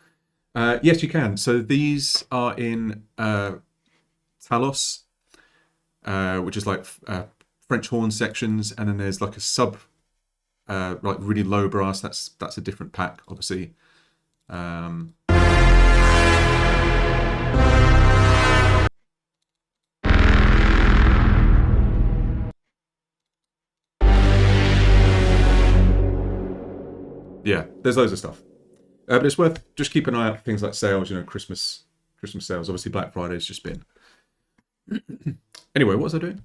Yes, you can. So these are in Talos, which is like French horn sections, and then there's like a sub, like really low brass. That's a different pack, obviously. Yeah, there's loads of stuff. But it's worth just keep an eye out for things like sales, you know, Christmas sales. Obviously, Black Friday's just been. Anyway, what was I doing?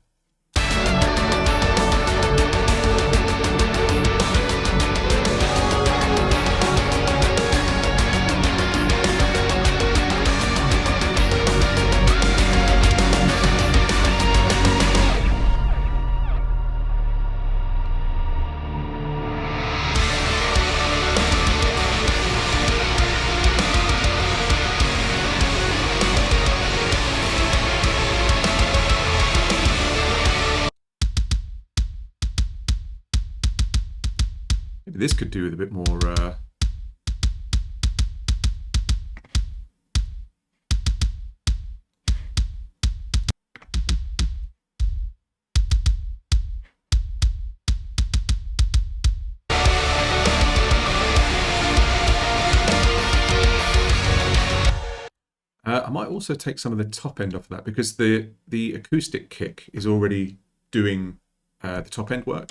Maybe this could do with a bit more. I might also take some of the top end off of that because the acoustic kick is already doing the top end work.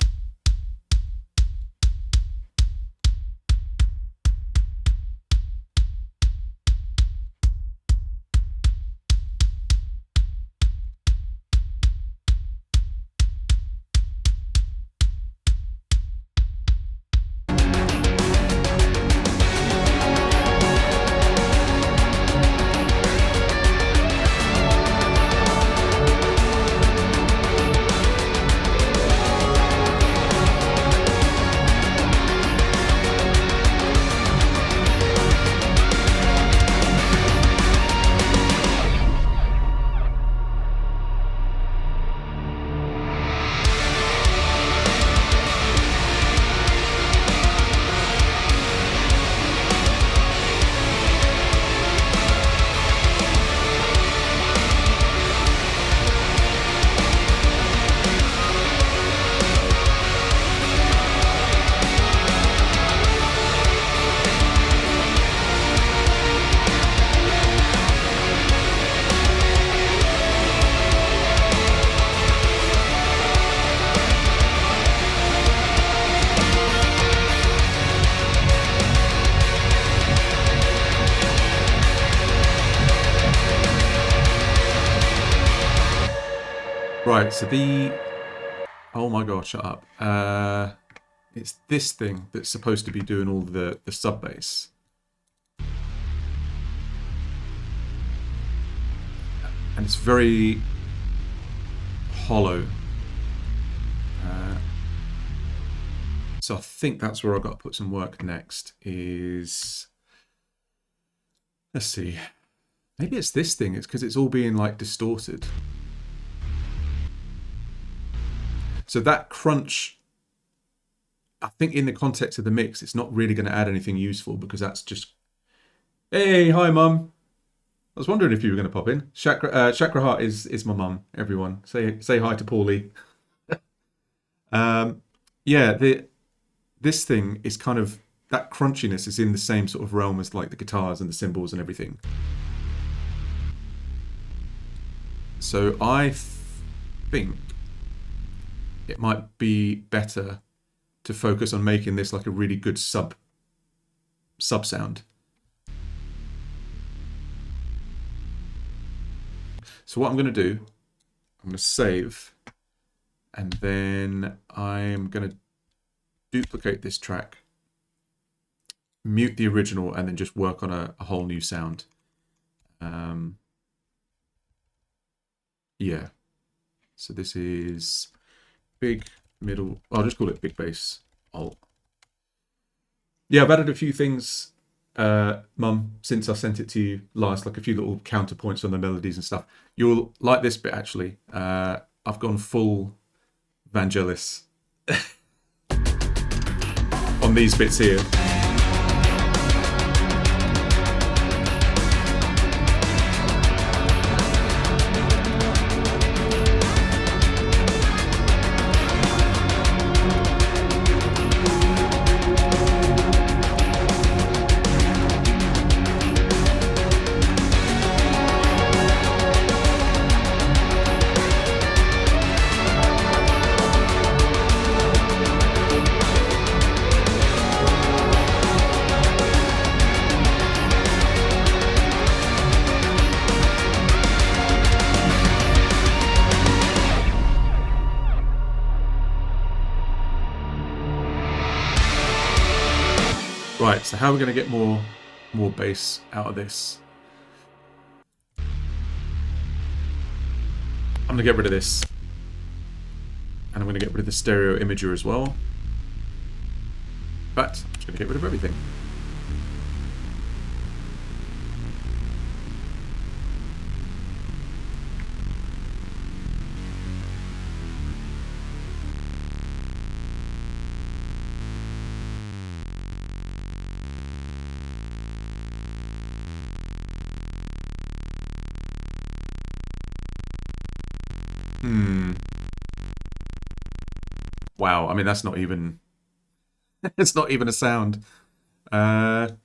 Right, so oh my god, shut up. It's this thing that's supposed to be doing all the sub bass. And it's very hollow. So I think that's where I've got to put some work next is, let's see, maybe it's this thing. It's because it's all being like distorted. So that crunch, I think in the context of the mix, it's not really going to add anything useful because that's just, hey, hi mum. I was wondering if you were going to pop in. Chakra Heart is my mum. Everyone, say hi to Paulie. Yeah, this thing is kind of, that crunchiness is in the same sort of realm as like the guitars and the cymbals and everything. So I think it might be better to focus on making this like a really good sub sound. So what I'm going to do, I'm going to save, and then I'm going to duplicate this track, mute the original, and then just work on a whole new sound. Yeah. So this is big, middle. I'll just call it big bass alt. Yeah, I've added a few things, Mum, since I sent it to you last, like a few little counterpoints on the melodies and stuff. You'll like this bit, actually. I've gone full Vangelis on these bits here. Right, so how are we going to get more bass out of this? I'm going to get rid of this. And I'm going to get rid of the stereo imager as well. But I'm just going to get rid of everything. Wow, I mean, that's not even... it's not even a sound. So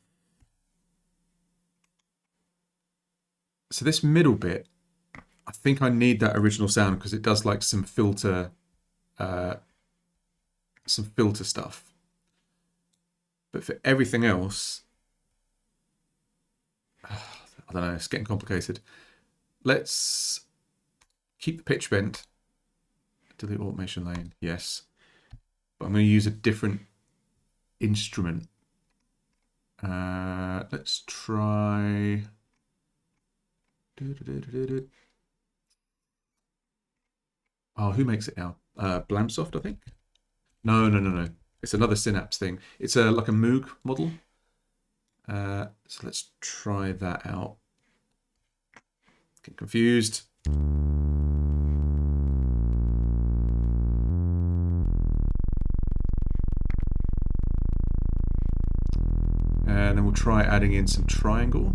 this middle bit, I think I need that original sound because it does like some filter stuff. But for everything else, I don't know, it's getting complicated. Let's keep the pitch bent. Delete automation lane, yes. But I'm going to use a different instrument. Let's try... Oh, who makes it now? Blamsoft, I think? No. It's another Synapse thing. It's like a Moog model. So let's try that out. Get confused. And then we'll try adding in some triangle.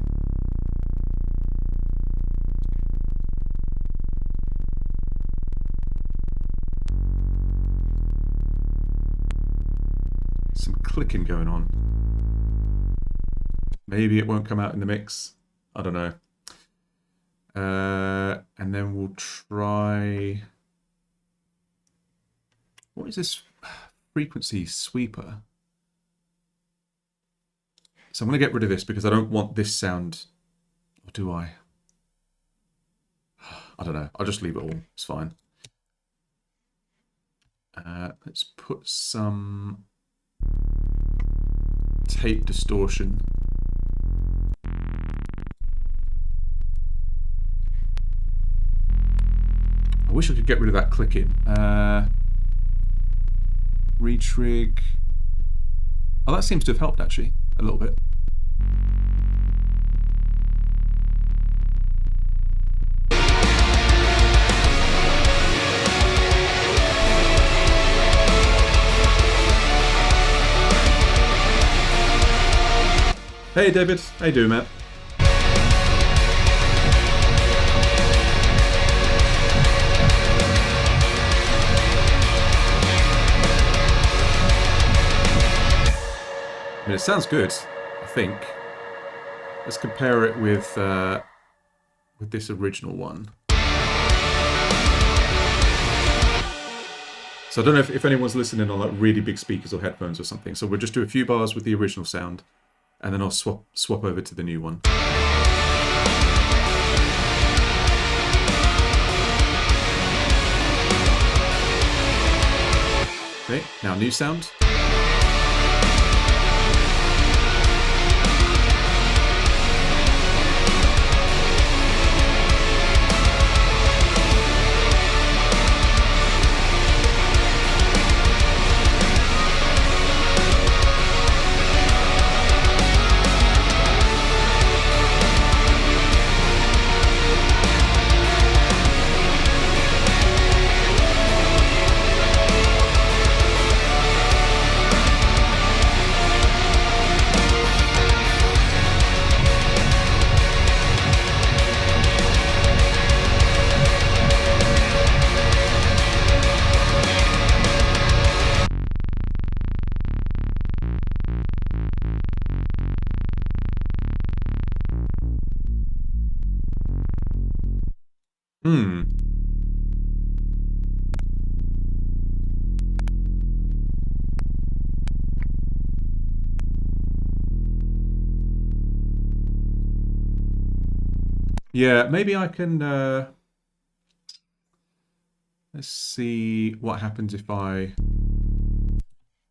Some clicking going on. Maybe it won't come out in the mix. I don't know. And then we'll try... What is this frequency sweeper? So I'm going to get rid of this because I don't want this sound. Or do I? I don't know. I'll just leave it all. It's fine. Let's put some tape distortion. I wish I could get rid of that clicking. Retrig. Oh, that seems to have helped actually, a little bit. Hey David, how you doing, Matt? I mean, it sounds good, I think. Let's compare it with this original one. So I don't know if anyone's listening on like really big speakers or headphones or something. So we'll just do a few bars with the original sound, and then I'll swap over to the new one. Okay, now new sound. Yeah, maybe I can... let's see what happens if I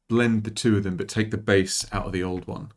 blend the two of them, but take the bass out of the old one.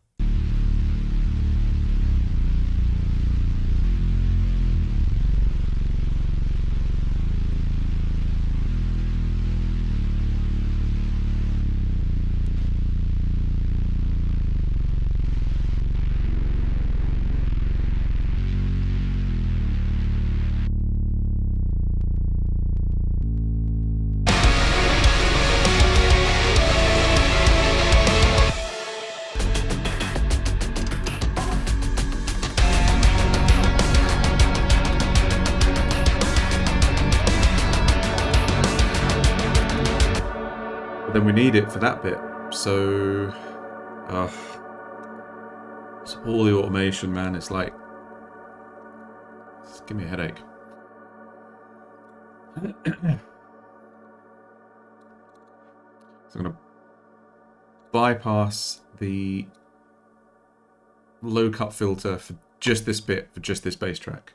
Then we need it for that bit. So, it's all the automation, man. It's like, it's give me a headache. So I'm gonna bypass the low cut filter for just this bit, for just this bass track.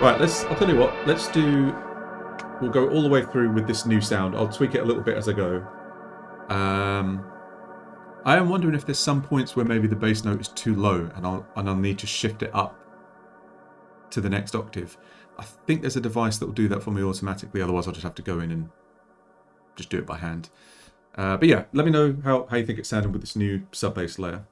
Right, I'll tell you what, we'll go all the way through with this new sound. I'll tweak it a little bit as I go. I am wondering if there's some points where maybe the bass note is too low and I'll need to shift it up to the next octave. I think there's a device that will do that for me automatically, otherwise I'll just have to go in and just do it by hand. But yeah, let me know how you think it's sounding with this new sub-bass layer.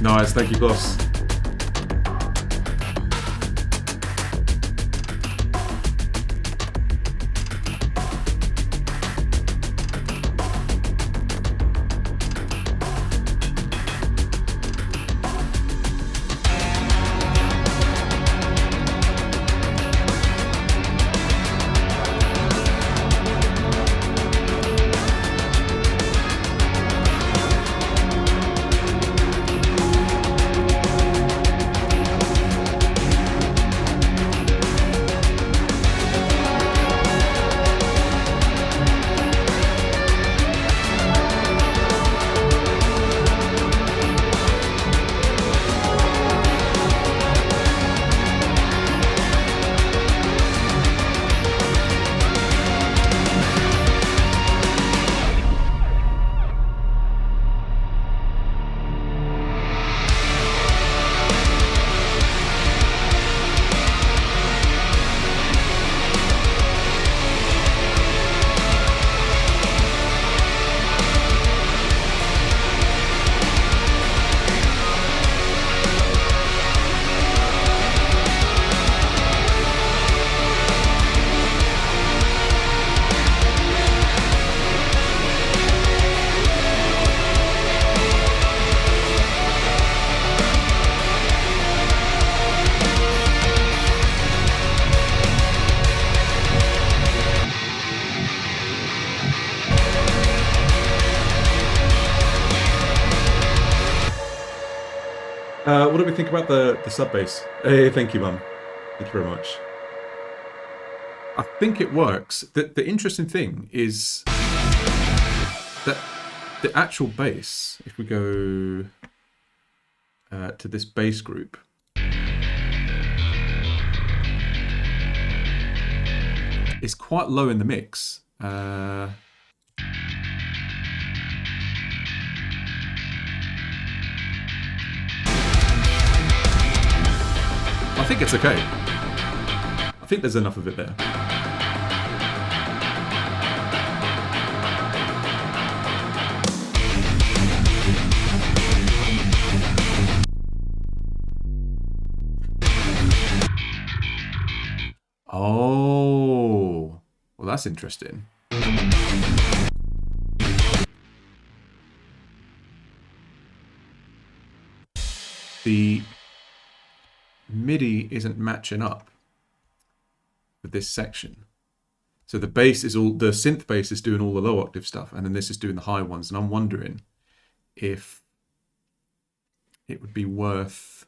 Nice, thank you, boss. What do we think about the sub bass? Hey, thank you, Mum. Thank you very much. I think it works. The interesting thing is that the actual bass, if we go to this bass group, is quite low in the mix. I think it's okay. I think there's enough of it there. Oh, well, that's interesting. The MIDI isn't matching up with this section. So the bass is all, the synth bass is doing all the low octave stuff, and then this is doing the high ones. And I'm wondering if it would be worth,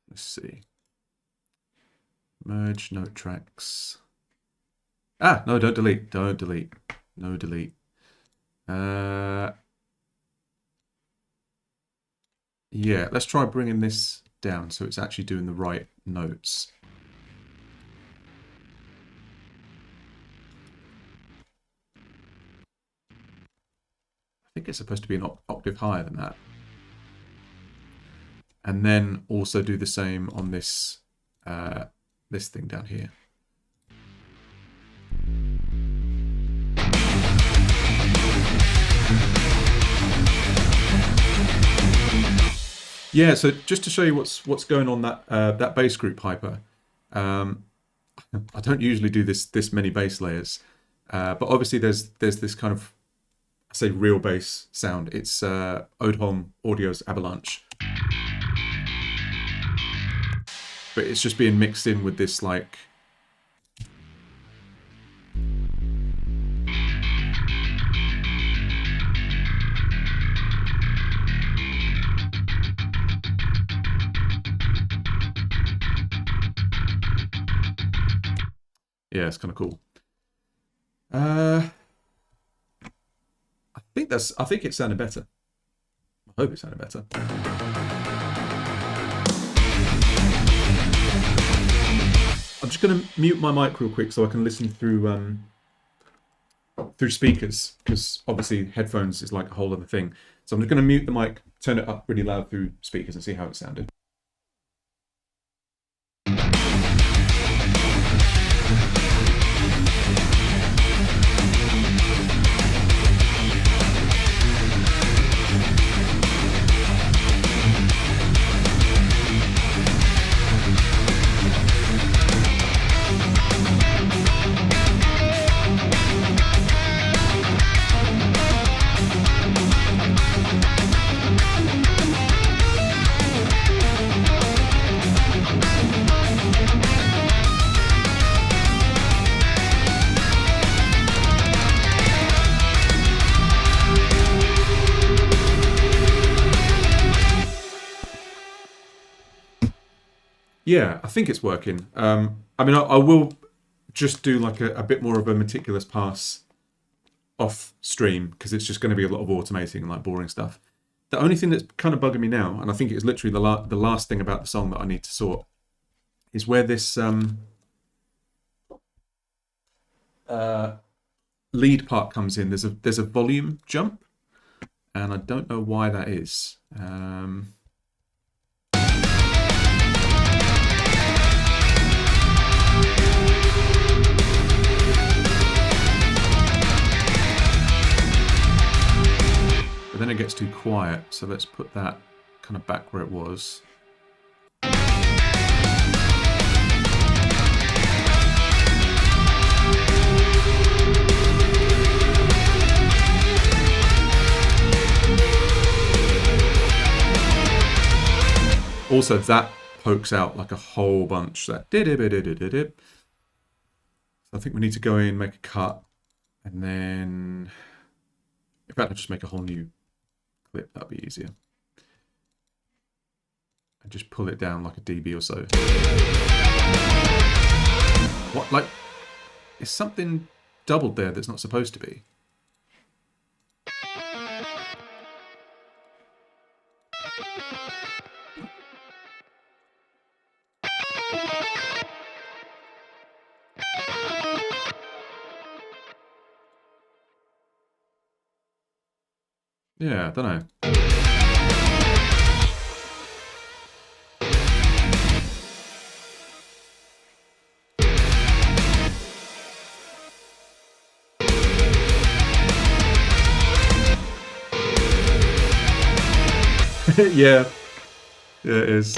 let's see, merge note tracks. Ah, no, don't delete, no delete. Yeah, let's try bringing this down so it's actually doing the right notes. I think it's supposed to be an octave higher than that. And then also do the same on this this thing down here. Yeah, so just to show you what's going on that bass group hyper. I don't usually do this many bass layers, but obviously there's this kind of, I say, real bass sound. It's Odhom Audio's Avalanche, but it's just being mixed in with this like. Yeah, it's kind of cool. I think it sounded better. I hope it sounded better. I'm just going to mute my mic real quick so I can listen through speakers, because obviously headphones is like a whole other thing. So I'm just going to mute the mic, turn it up really loud through speakers, and see how it sounded. Yeah, I think it's working. I mean, I will just do like a bit more of a meticulous pass off stream because it's just going to be a lot of automating and like boring stuff. The only thing that's kind of bugging me now, and I think it's literally the last thing about the song that I need to sort, is where this lead part comes in. There's a volume jump, and I don't know why that is. But then it gets too quiet, so let's put that kind of back where it was. Also, that pokes out like a whole bunch. That did. So I think we need to go in, make a cut, and then, in fact, I'll just make a whole new clip. That'll be easier. And just pull it down like a dB or so. What, like, is something doubled there that's not supposed to be? Yeah, I don't know. Yeah. Yeah, it is.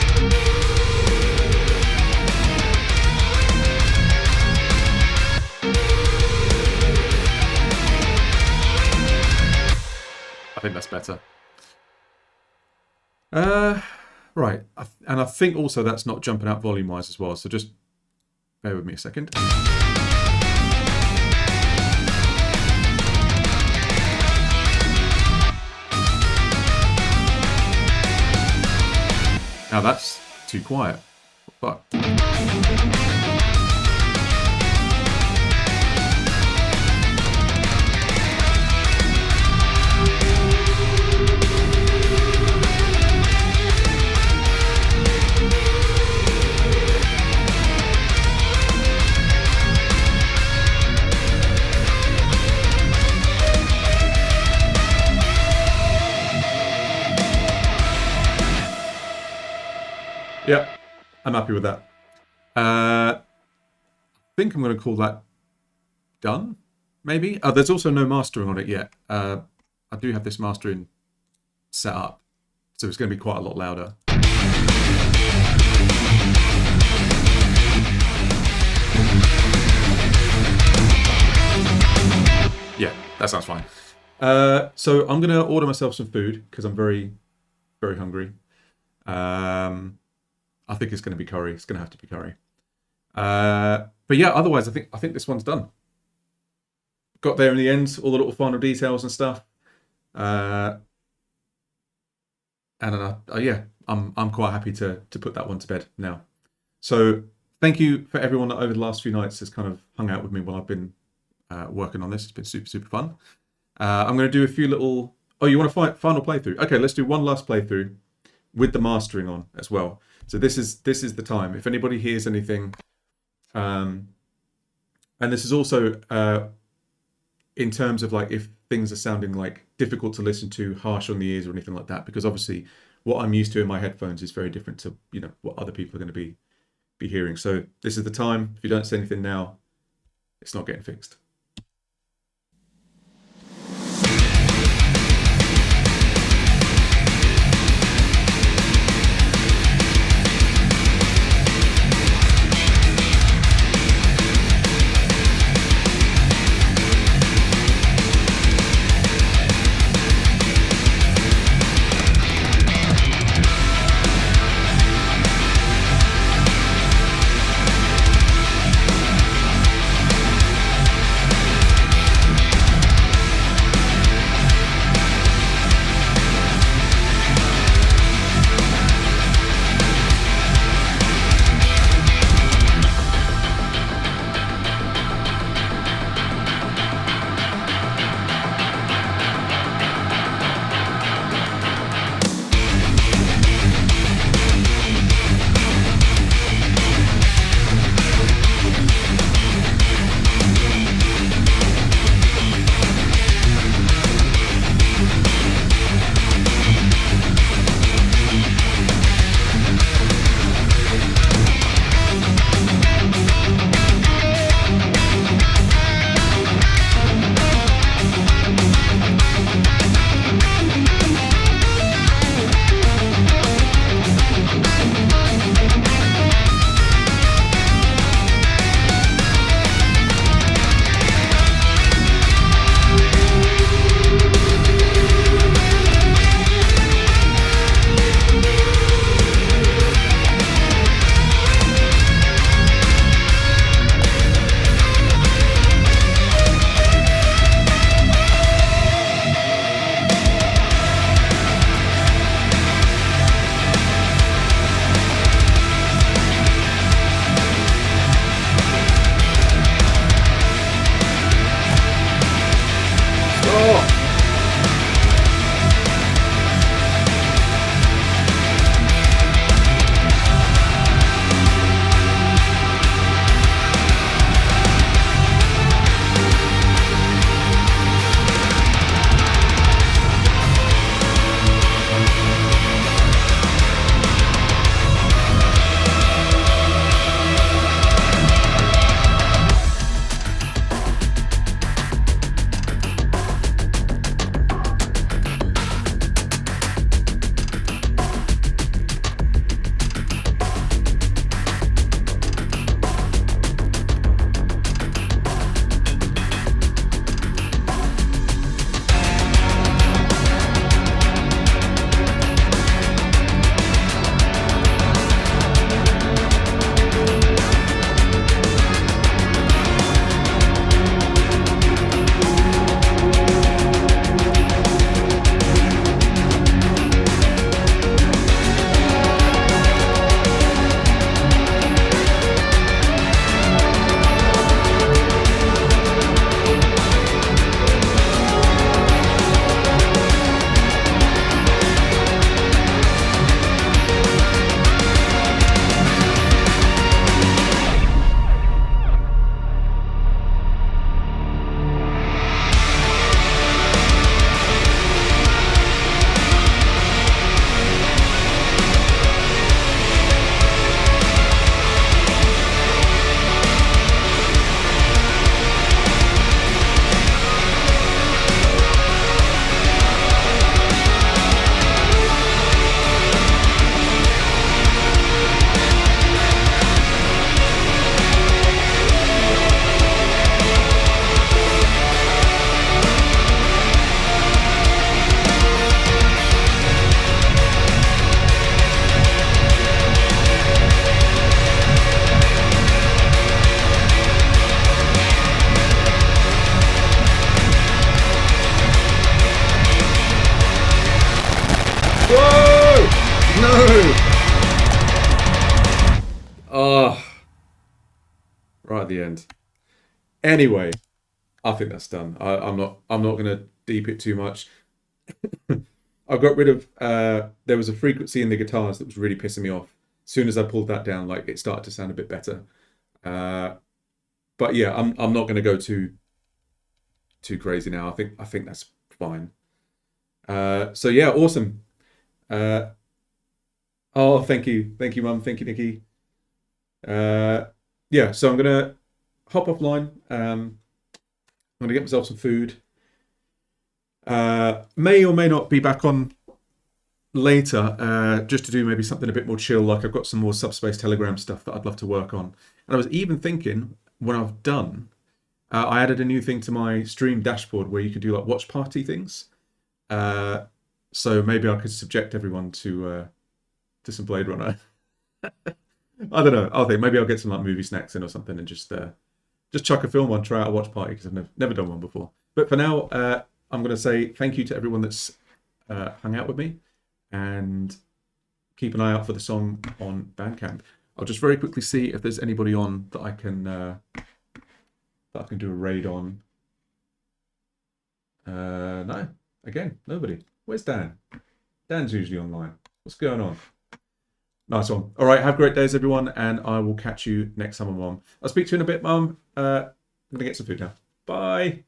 I think that's better. Right, and I think also that's not jumping out volume-wise as well, so just bear with me a second. Now that's too quiet. What the fuck? Yeah, I'm happy with that. I think I'm going to call that done, maybe. There's also no mastering on it yet. I do have this mastering set up, so it's going to be quite a lot louder. Yeah, that sounds fine. So I'm going to order myself some food because I'm very, very hungry. I think it's going to be curry. It's going to have to be curry. But yeah, otherwise, I think this one's done. Got there in the end, all the little final details and stuff. And yeah, I'm quite happy to put that one to bed now. So thank you for everyone that over the last few nights has kind of hung out with me while I've been working on this. It's been super, super fun. I'm going to do a few little... Oh, you want a final playthrough? Okay, let's do one last playthrough with the mastering on as well. So this is the time. If anybody hears anything, and this is also in terms of like if things are sounding like difficult to listen to, harsh on the ears or anything like that, because obviously what I'm used to in my headphones is very different to what other people are going to be hearing. So this is the time. If you don't say anything now, it's not getting fixed. the end. Anyway, I think that's done. I'm not gonna deep it too much. I got rid of there was a frequency in the guitars that was really pissing me off. As soon as I pulled that down, like it started to sound a bit better. But yeah, I'm not gonna go too crazy now. I think that's fine. So yeah, awesome. Oh, thank you, Mum, thank you, Nikki. Yeah, so I'm gonna hop offline. I'm gonna get myself some food. May or may not be back on later, just to do maybe something a bit more chill. Like I've got some more Subspace Telegram stuff that I'd love to work on. And I was even thinking when I've done, I added a new thing to my stream dashboard where you could do like watch party things. So maybe I could subject everyone to some Blade Runner. I don't know. I'll think maybe I'll get some like movie snacks in or something and just chuck a film on, try out a watch party because I've never done one before. But for now, I'm going to say thank you to everyone that's hung out with me, and keep an eye out for the song on Bandcamp. I'll just very quickly see if there's anybody on that I can do a raid on. No, again, nobody. Where's Dan? Dan's usually online. What's going on? Nice one. All right, have great days, everyone, and I will catch you next time, Mum. I'll speak to you in a bit, Mum. I'm going to get some food now. Bye.